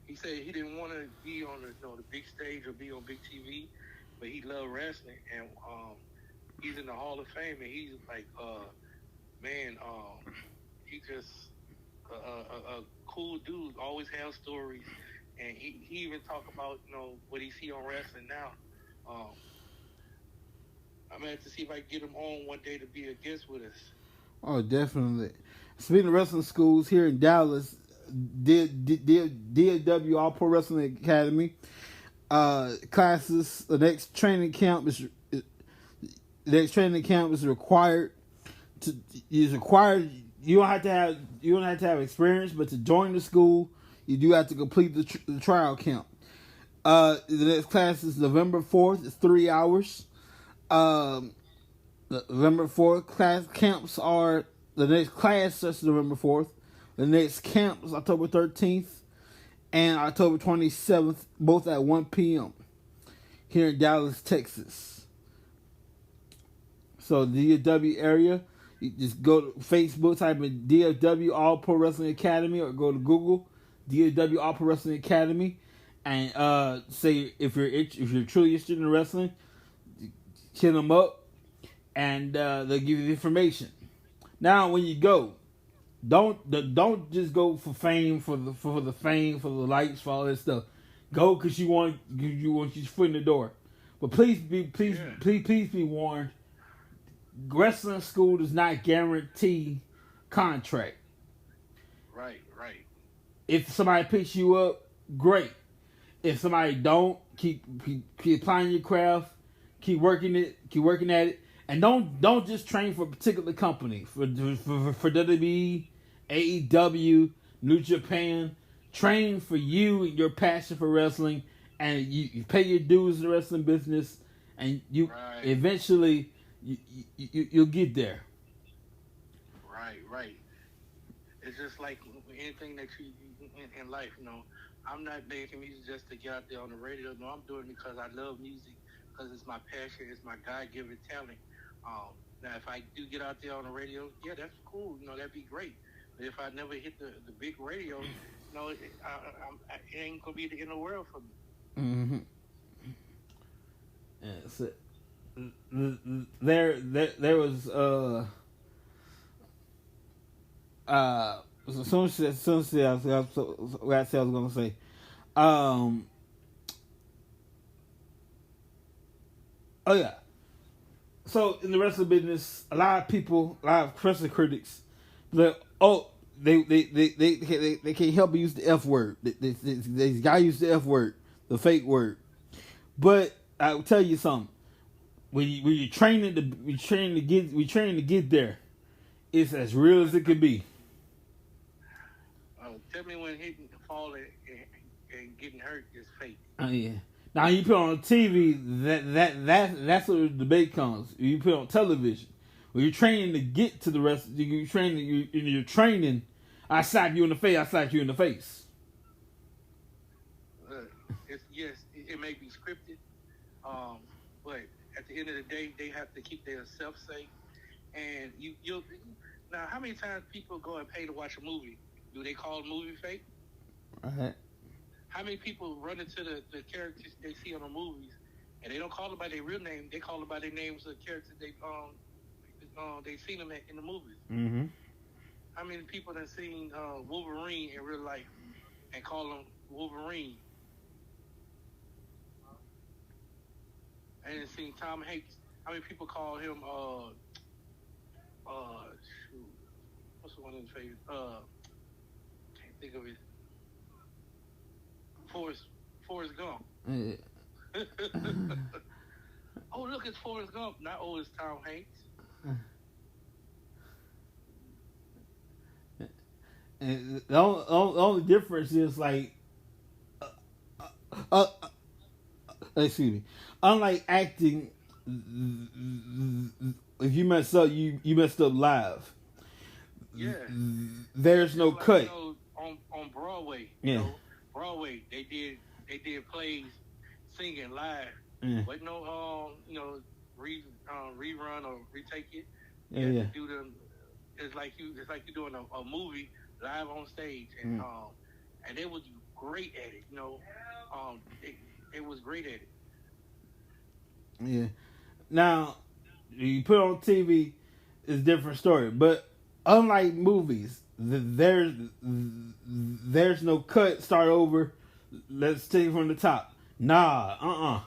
He said he didn't want to be on the big stage or be on big TV, but he loved wrestling, and he's in the Hall of Fame, and he's like, he just a cool dude. Always have stories, and he even talk about what he see on wrestling now. I'm gonna have to see if I can get him on one day to be a guest with us. Oh, definitely. Speaking of wrestling schools here in Dallas, DFW All Pro Wrestling Academy classes. The next training camp is required. You don't have to have experience, but to join the school, you do have to complete the trial camp. The next class is November 4th. It's 3 hours. The November 4th class camps are, the next class starts November 4th. The next camp is October 13th and October 27th, both at 1 p.m. here in Dallas, Texas. So the DFW area, you just go to Facebook, type in DFW All Pro Wrestling Academy, or go to Google DFW All Pro Wrestling Academy, and say if you're truly interested in wrestling, hit them up, and they'll give you the information. Now, when you go, don't just go for fame, for the fame, for the lights, for all that stuff. Go because you want your foot in the door. But please be warned. Wrestling school does not guarantee contract. Right. If somebody picks you up, great. If somebody don't, keep applying your craft, keep working at it, and don't just train for a particular company. For WWE, AEW, New Japan, train for you and your passion for wrestling, and you pay your dues in the wrestling business, and you Right. eventually you'll get there. Right. It's just like anything that you in life, you know. I'm not making music just to get out there on the radio. No, I'm doing it because I love music, because it's my passion, it's my God-given talent. Now, if I do get out there on the radio, yeah, that's cool. You know, that'd be great. But if I never hit the big radio, you know, it ain't gonna be the end of the world for me. Mm-hmm. Yeah, so, there was soon as I was gonna say, oh yeah. So in the wrestling business, a lot of wrestling critics, like, oh, they can't help but use the F word. They gotta use the F word, the fake word. But I will tell you something. When you're training to get there, it's as real as it could be. Tell me when hitting, falling, and getting hurt is fake. Oh yeah. Now you put on TV, that's where the debate comes. You put on television. When you're training to get to the rest, you're training. I slap you in the face. I slap you in the face. Yes, it may be scripted, but at the end of the day, they have to keep themselves safe. And you'll now, how many times people go and pay to watch a movie? Do they call a movie fake? Right. How many people run into the characters they see on the movies, and they don't call them by their real name? They call them by their names of the characters they seen them in the movies. Mm-hmm. How many people have seen Wolverine in real life and call him Wolverine? And seen Tom Hanks. How many people call him shoot, what's the one in his face? Can't think of it. Forrest Gump. Yeah. Oh, look, it's Forrest Gump. Not it's Tom Hanks. And the only difference is like, excuse me. Unlike acting, if you mess up, you messed up live. Yeah. There's no like, cut. You know, on Broadway. Yeah. You know, Broadway, they did plays singing live. Yeah. But no, rerun or retake it. Yeah. You have to do them. It's like you're doing a movie live on stage, and and it was great at it. You know, it was great at it. Yeah. Now, you put on TV, it's a different story. But unlike movies, there's no cut, start over, let's take it from the top. Nah,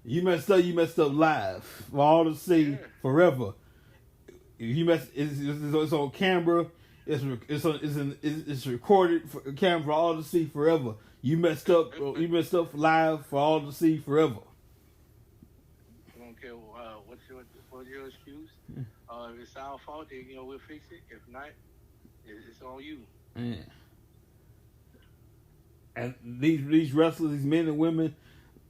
You messed up live for all to see forever. If you it's on camera, it's recorded for camera for all to see forever. You messed up live for all to see forever. I don't care what's your excuse. If it's our fault, then we'll fix it. If not, it's on you. Yeah. And these wrestlers, these men and women,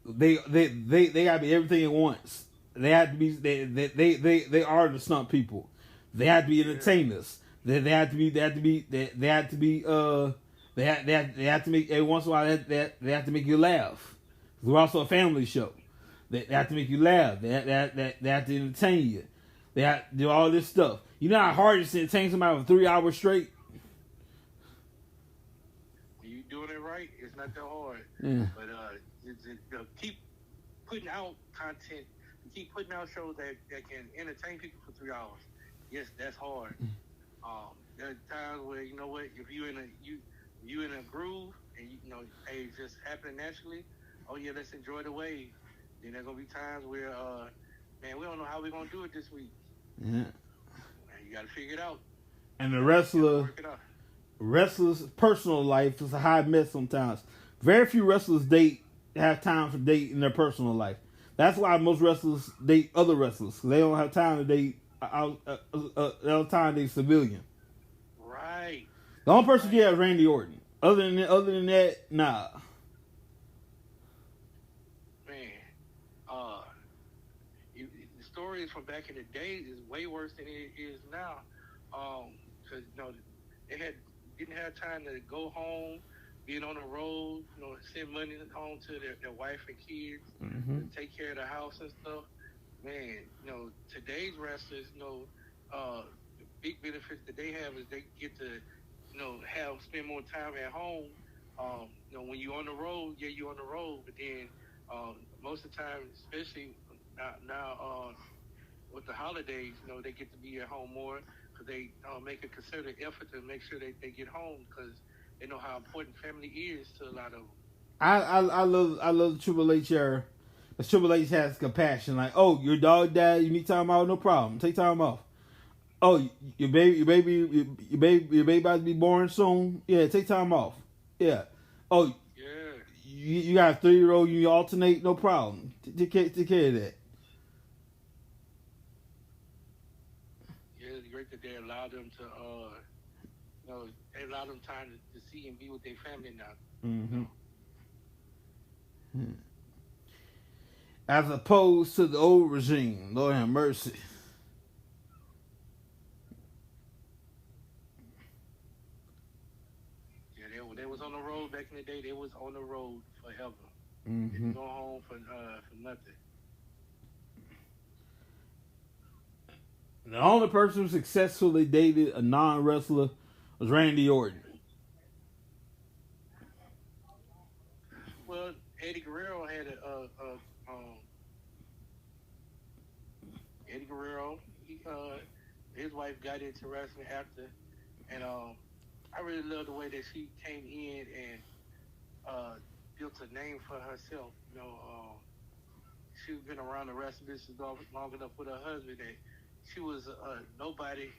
they gotta be everything at once. They have to be they are the stunt people. They have to be entertainers. They have to make every once in a while they have to make you laugh. We're also a family show. They have to make you laugh. They have to entertain you. They have to do all this stuff. You know how hard it is to entertain somebody for 3 hours straight? When you doing it right, it's not that hard. Yeah. But keep putting out content, keep putting out shows that can entertain people for 3 hours. Yes, that's hard. There are times where if you in a groove and hey, it's just happening naturally. Oh yeah, let's enjoy the wave. Then there's gonna be times where man, we don't know how we're gonna do it this week. Yeah. Man, you gotta figure it out. And the wrestler's personal life is a hot mess sometimes. Very few wrestlers have time for date in their personal life. That's why most wrestlers date other wrestlers, because they don't have time to date. They don't have time to date civilian. Right. The only person you have is Randy Orton. Other than that, nah. Man, stories from back in the day is way worse than it is now. Because they didn't have time to go home, being on the road, send money home to their wife and kids, to take care of the house and stuff. Man, today's wrestlers, the big benefits that they have is they get to, spend more time at home. When you're on the road, yeah, you're on the road, but then most of the time, especially now with the holidays, they get to be at home more because they make a concerted effort to make sure they get home because they know how important family is to a lot of them. I love the Triple H era. The Triple H has compassion. Like, oh, your dog died. You need time off? No problem. Take time off. Oh, your baby about to be born soon. Yeah, take time off. Yeah. Oh, yeah. You got a 3-year-old. You alternate. No problem. Take care of that. Yeah, it's great that they allow them to, they allow them time to see and be with their family now. Mm-hmm. As opposed to the old regime, Lord have mercy. Yeah, they was on the road back in the day. They was on the road forever. Mm-hmm. They didn't go home for nothing. The only person who successfully dated a non-wrestler was Randy Orton. Well, Eddie Guerrero had Eddie Guerrero. His wife got into wrestling after, and I really love the way that she came in and built a name for herself. She's been around the wrestling business long enough with her husband that she was nobody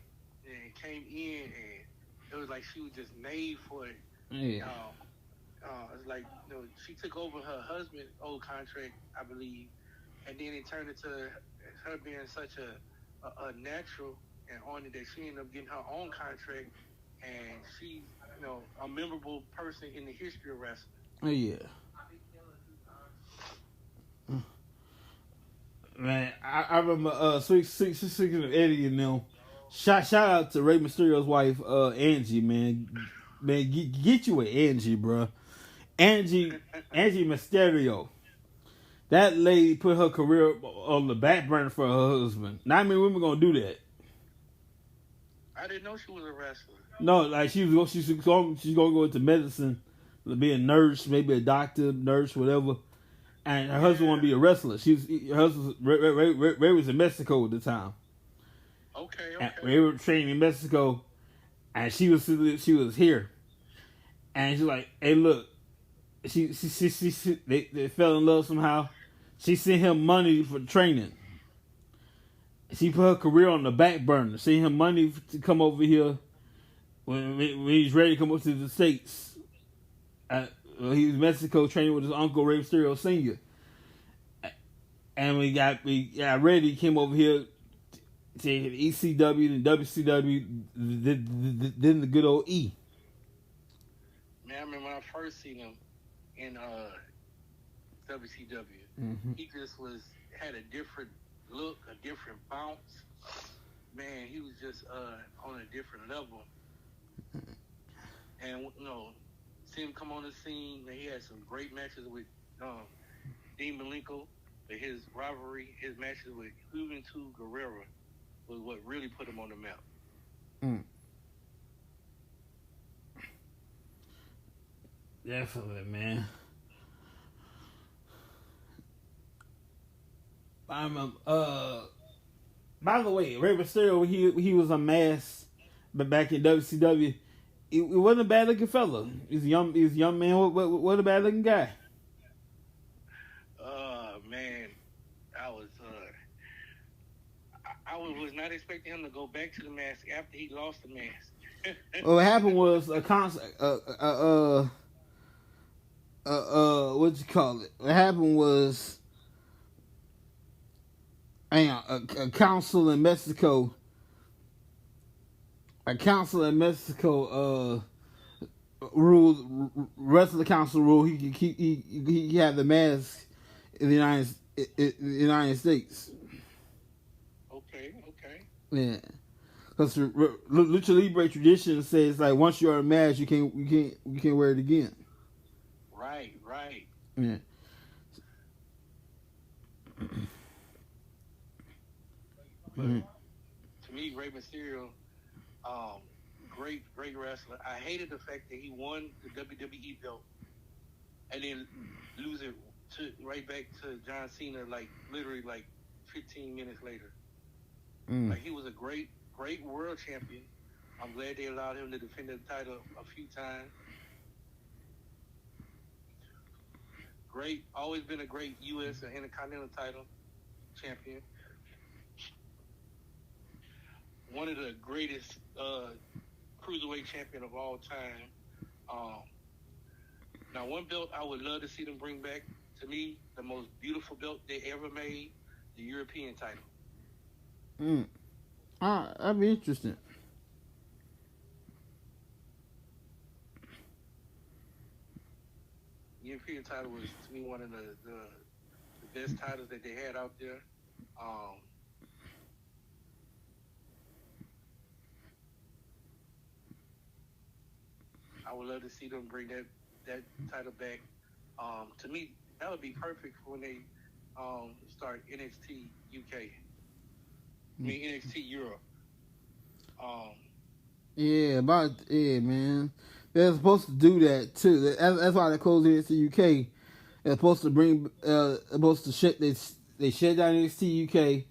and came in, and it was like she was just made for it. Yeah. It's like she took over her husband's old contract, I believe, and then it turned into her being such a natural and on it that she ended up getting her own contract, and she's a memorable person in the history of wrestling. Oh yeah. Man, I remember speaking of Eddie and them, shout out to Rey Mysterio's wife, Angie, man. Man, get you with Angie, bro. Angie Mysterio. That lady put her career on the back burner for her husband. Not many women gonna do that. I didn't know she was a wrestler. No, like she's gonna go into medicine, be a nurse, maybe a doctor, nurse, whatever. And her husband want to be a wrestler. Her husband Ray was in Mexico at the time. Okay. And Ray was training in Mexico, and she was here, and she's like, "Hey, look." They fell in love somehow. She sent him money for training. She put her career on the back burner. Sent him money to come over here when he's ready to come up to the States. He was in Mexico training with his uncle Rey Mysterio Sr. And we got ready. He came over here to the ECW, the WCW, then the good old E. Man, I remember when I first seen him in WCW. Mm-hmm. He just had a different look, a different bounce. Man, he was just on a different level. And see him come on the scene. He had some great matches with Dean Malenko. But his rivalry, his matches with Juventud Guerrero was what really put him on the map. Mm. Definitely, man. By the way, Rey Mysterio, he was unmasked, but back in WCW, it wasn't a bad looking fella. He's a young man. What a bad looking guy. Man, I was not expecting him to go back to the mask after he lost the mask. Well, what happened was what you call it? What happened was a council in Mexico. Ruled wrestling council ruled he had the mask in the United States. Yeah, because Lucha Libre tradition says like once you're on a match, you can't wear it again. Right. Yeah. But Mm. to me, Rey Mysterio, great wrestler. I hated the fact that he won the WWE belt and then lose it right back to John Cena, like literally like 15 minutes later. Mm. Like he was a great world champion. I'm glad they allowed him to defend the title a few times. Great, always been a great U.S. and Intercontinental title champion. One of the greatest cruiserweight champion of all time. Now, one belt I would love to see them bring back, to me, the most beautiful belt they ever made, the European title. That'd be interesting. European title was, to me, one of the best titles that they had out there. I would love to see them bring that title back. To me, that would be perfect for when they start NXT UK. I mean NXT Europe. Yeah, man. They're supposed to do that too. That's why they closed NXT UK. They're supposed to bring, supposed to shut they shut down NXT UK.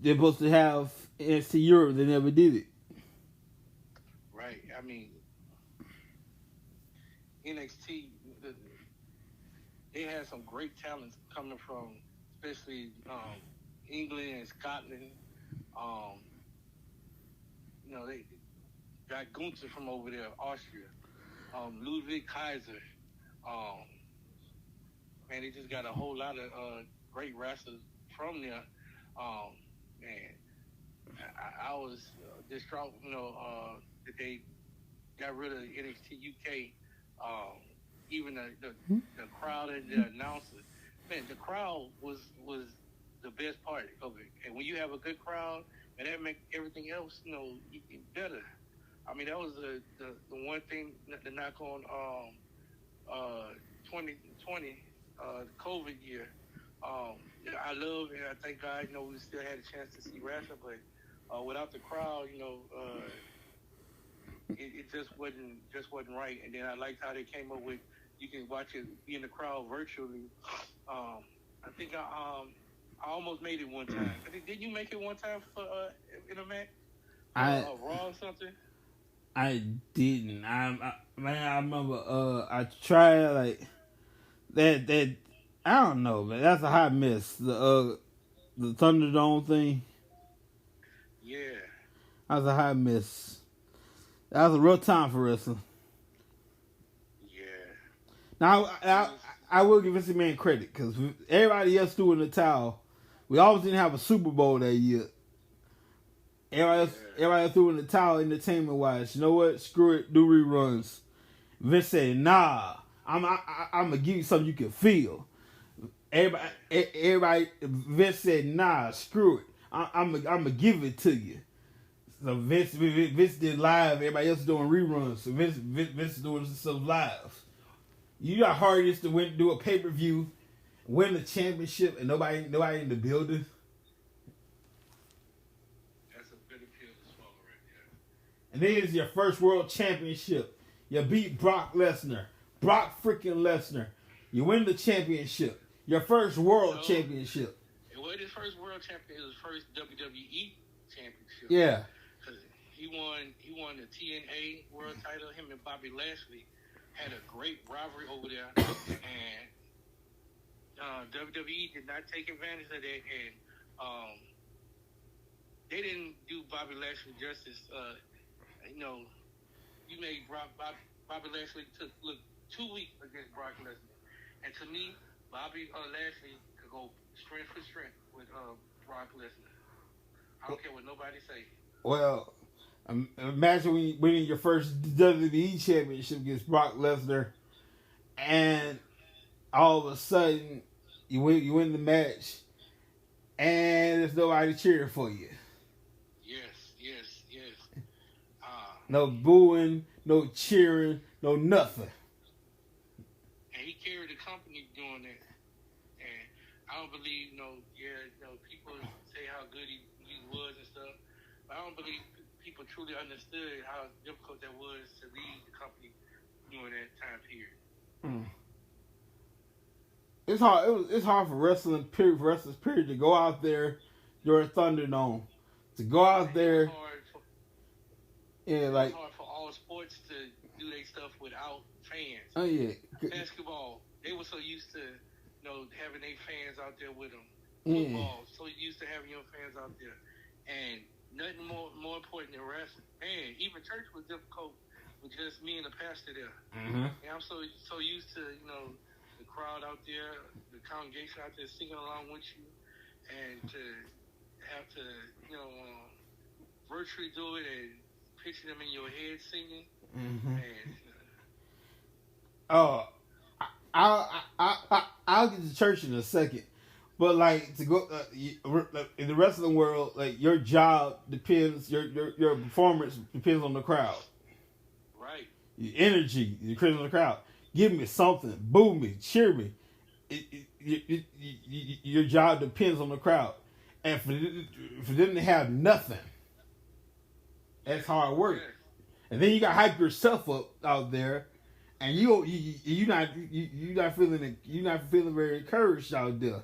They're supposed to have NXT Europe. They never did it. Right. I mean, NXT, they had some great talents coming from, especially England and Scotland. They got Gunther from over there, Austria. Ludwig Kaiser. Man, they just got a whole lot of great wrestlers from there. I was distraught, that they got rid of NXT UK. Even the crowd and the announcers. Man, the crowd was the best part of it. And when you have a good crowd, and that makes everything else, better. I mean, that was the one thing, the knock on 2020, the COVID year. I love and I thank God, we still had a chance to see wrestling, but without the crowd, it just wasn't right. And then I liked how they came up with you can watch it be in the crowd virtually. I think I almost made it one time. Did you make it one time for in a match? Raw or something? I didn't. I remember I tried like that. I don't know, man. That's a hot mess. The Thunderdome thing. Yeah. That was a hot mess. That was a real time for wrestling. Yeah. Now I will give this man credit because everybody else threw in the towel. We always didn't have a Super Bowl that year. Everybody else threw in the towel entertainment wise. You know what? Screw it. Do reruns. Vince said, "Nah, I'm gonna give you something you can feel." Everybody. Vince said, "Nah, screw it. I'm gonna give it to you." So Vince did live. Everybody else doing reruns. So Vince doing stuff live. You know how hard it is to do a pay-per-view, win the championship, and nobody in the building. That's a bitter pill to swallow right there. And then it's your first world championship. You beat Brock Lesnar. Brock freaking Lesnar. You win the championship. Your first world championship. It was his first world champion. It was his first WWE championship. Yeah. He won the TNA world title. Him and Bobby Lashley had a great rivalry over there, and WWE did not take advantage of that, and they didn't do Bobby Lashley justice. You made Bobby Lashley look too weak against Brock Lesnar, and to me, Bobby Lashley could go strength for strength with Brock Lesnar. I don't care what nobody say. Well, imagine winning your first WWE championship against Brock Lesnar, and all of a sudden you win the match, and there's nobody cheering for you. No booing, no cheering, no nothing. And he carried the company doing that. And I don't believe, people say how good he was and stuff. But I don't believe people truly understood how difficult that was to lead the company during that time period. It's hard. It's hard for wrestlers period to go out there during Thunderdome, to go out there. It's hard for all sports to do their stuff without fans. Oh yeah. Basketball, they were so used to, having their fans out there with them. Football, so used to having your fans out there, and nothing more important than wrestling. Man, even church was difficult with just me and the pastor there. And I'm so used to the crowd out there, the congregation out there singing along with you, and to have to virtually do it and picture them in your head singing. And I'll get to church in a second, but like to go in the wrestling world, like your job depends, your performance depends on the crowd. Right. Your energy depends on the crowd. Give me something, boo me, cheer me. Your job depends on the crowd, and for them to have nothing, that's hard work. Yeah. And then you got to hype yourself up out there, and you're not feeling very encouraged out there.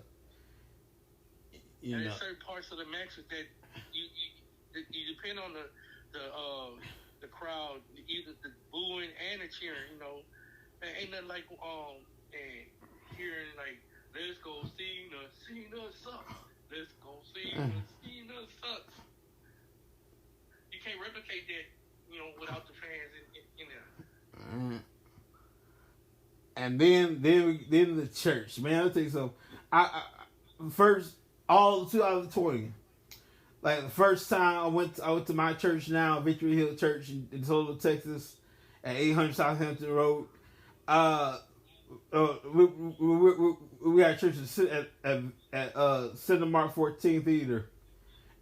There's certain parts of the matches that you depend on the crowd, either the booing and the cheering. And ain't nothing like and hearing like, let's go Cena sucks. Let's go Cena sucks. You can't replicate that, without the fans in there. And then the church, man. I'll tell you something. I first all of 2020, like the first time I went to my church now, Victory Hill Church in Toledo, Texas, at 800 Southampton Road. We had church at Center Mark 14 Theater.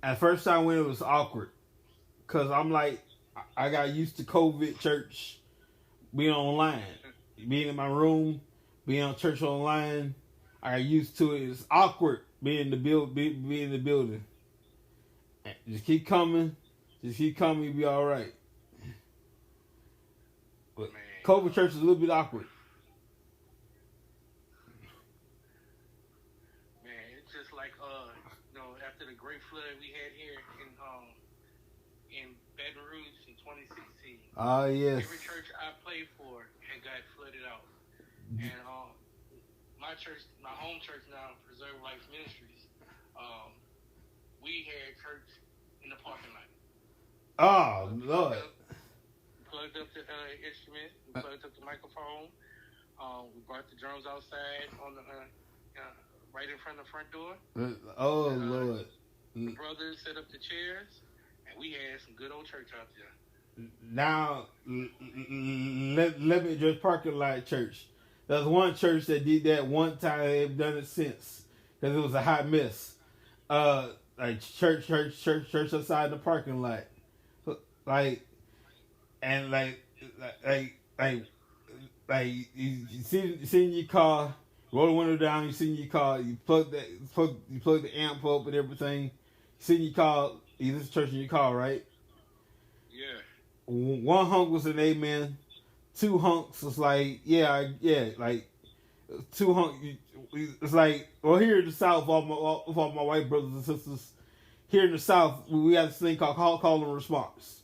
And the first time when it was awkward, cause I'm like, I got used to COVID church, being online, being in my room, being on church online. I got used to it. It's awkward being in the building. Just keep coming, you'll be all right. But COVID church is a little bit awkward. Man, it's just like after the great flood we had here in Baton Rouge in 2016. Ah, yes. Every church I played for had got flooded out, and my church, my home church now, Preserve Life Ministries, we had church in the parking lot. Oh, Lord. Plugged up the instrument, we plugged up the microphone. We brought the drums outside on the right in front of the front door. Lord. The brothers set up the chairs, and we had some good old church out there. Now, let me address parking lot church. There's one church that did that one time. They've done it since, because it was a hot mess. Like church outside the parking lot, you see in your car, roll the window down. You see in your car, you plug the amp up and everything. You see in your car, you listen to church in your car, right? Yeah. One hunk was an amen. Two hunks was like, yeah, like two hunk. It's like, well, here in the South, all my white brothers and sisters, here in the South, we have this thing called call and response.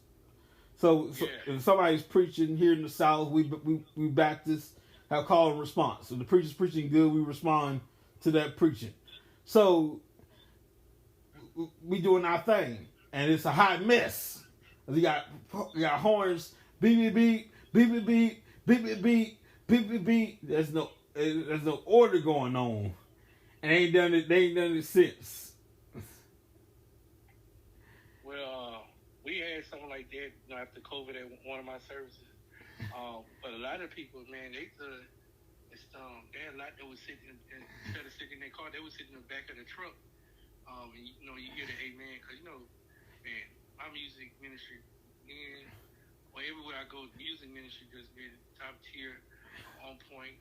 So if somebody's preaching here in the South, we Baptists have call and response. So the preacher's preaching good, we respond to that preaching. So we doing our thing, and it's a hot mess. You got horns, beep beep beep beep beep beep beep beep beep beep beep. There's no order going on, and they ain't done it since. Well, we had something like that after COVID at one of my services. But a lot of people, man, they had a lot that was sitting instead of sitting in their car, they were sitting in the back of the truck. And you hear the amen, because man, my music ministry, well, everywhere I go, music ministry just been top tier, on point,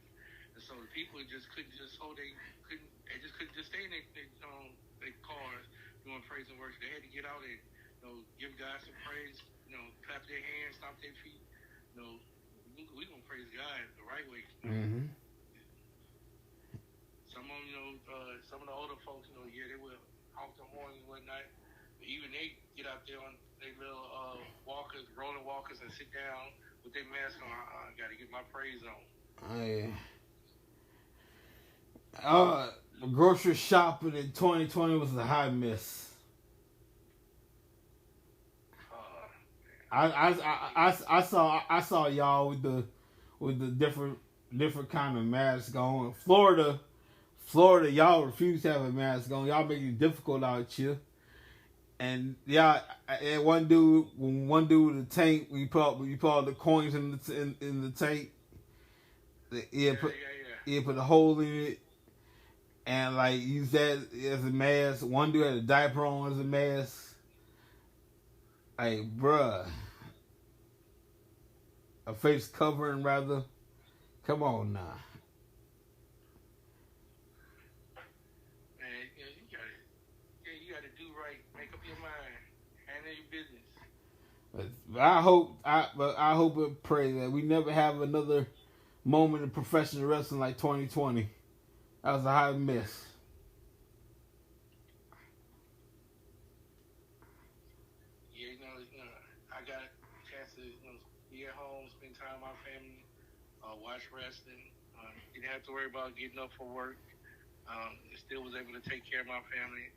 and so the people just couldn't just they just couldn't just stay in their cars doing praise and worship. They had to get out and give God some praise, clap their hands, stomp their feet. We gonna praise God the right way. Mm-hmm. Some of them, some of the older folks, they will honk the horns and whatnot. But even they get out there on their little walkers, rolling walkers, and sit down with their mask on. I gotta get my praise on. Grocery shopping in 2020 was a high miss. I saw y'all with the different kind of masks on. Florida, y'all refuse to have a mask on. Y'all make it difficult out here. And yeah, and one dude with a tank, we put all the coins in the tank. He put a hole in it, and like use that as a mask. One dude had a diaper on as a mask. Hey, bruh. A face covering, rather. Come on now. Man, you gotta do right. Make up your mind. Handle your business. I hope and pray that we never have another moment in professional wrestling like 2020. That was a high miss. I got a chance to be at home, spend time with my family, watch wrestling. Didn't have to worry about getting up for work. Still was able to take care of my family.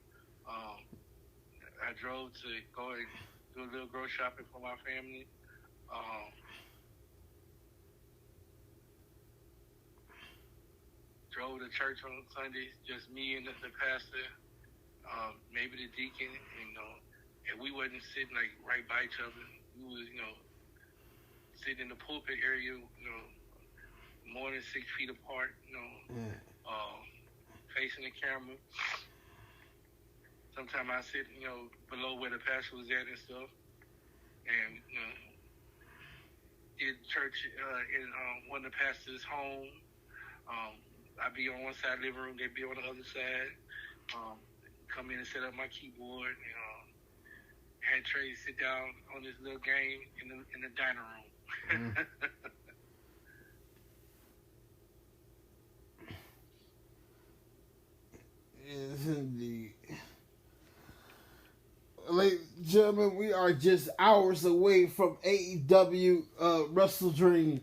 I drove to go and do a little grocery shopping for my family. Drove to church on Sundays, just me and the pastor, maybe the deacon, and we wasn't sitting like right by each other. We was, sitting in the pulpit area, more than 6 feet apart, facing the camera. Sometimes I sit, below where the pastor was at and stuff, and did church in one of the pastor's home. I'd be on one side of the living room, they'd be on the other side. Come in and set up my keyboard, had Trey sit down on this little game in the dining room. Yes, indeed. Ladies and gentlemen, we are just hours away from AEW Wrestledream.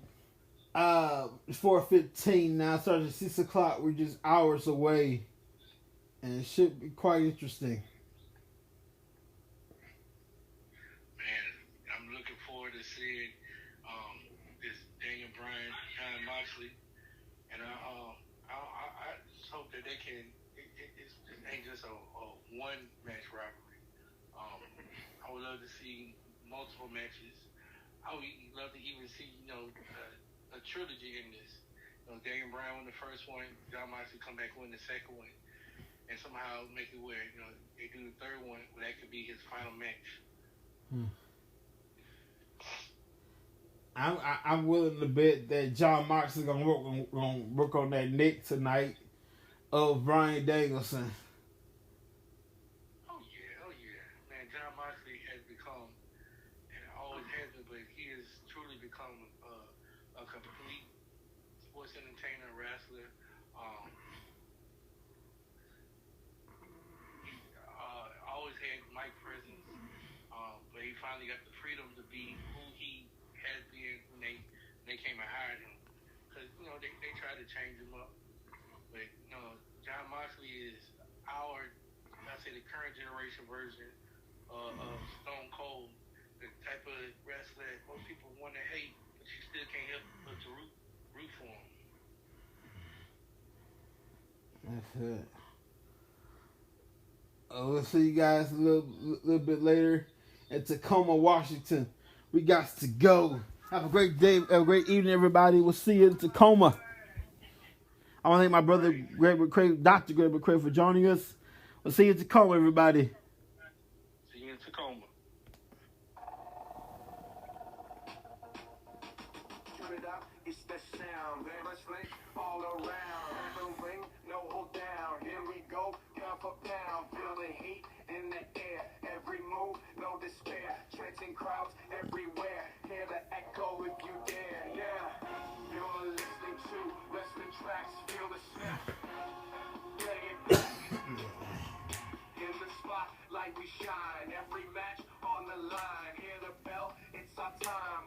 4:15 now. It starts at 6 o'clock. We're just hours away, and it should be quite interesting. To seeing this Daniel Bryan, John Moxley, and I just hope that they can. It ain't just a one match rivalry. I would love to see multiple matches. I would love to even see a trilogy in this. Daniel Bryan won the first one, John Moxley come back win the second one, and somehow make it where they do the third one, where that could be his final match. I'm willing to bet that John Moxley gonna work on that neck tonight of Bryan Danielson. Oh yeah, man. John Moxley has become, and always has been, but he has truly become a complete sports entertainer, wrestler. He always had mic presence, but he finally got the freedom to be who he has been when they came and hired him, because they tried to change him up, but John Moxley is the current generation version of Stone Cold, the type of wrestler that most people want to hate, but you still can't help but to root for him. That's it. We'll see you guys a little bit later in Tacoma, Washington. We got to go. Have a great day. Have a great evening, everybody. We'll see you in Tacoma. I want to thank my brother, Dr. Greg McCray, for joining us. We'll see you in Tacoma, everybody. See you in Tacoma. It's the sound, man. Wrestling all around. No ring, no hold down. Here we go, pound for pound. Feel the heat in the air. Every move, no despair. Trancing crowds everywhere. Hear the echo if you dare. Yeah, you're listening to wrestling tracks. Feel the snap. Play it back. In the spotlight we shine. Every match on the line. Hear the bell, it's our time.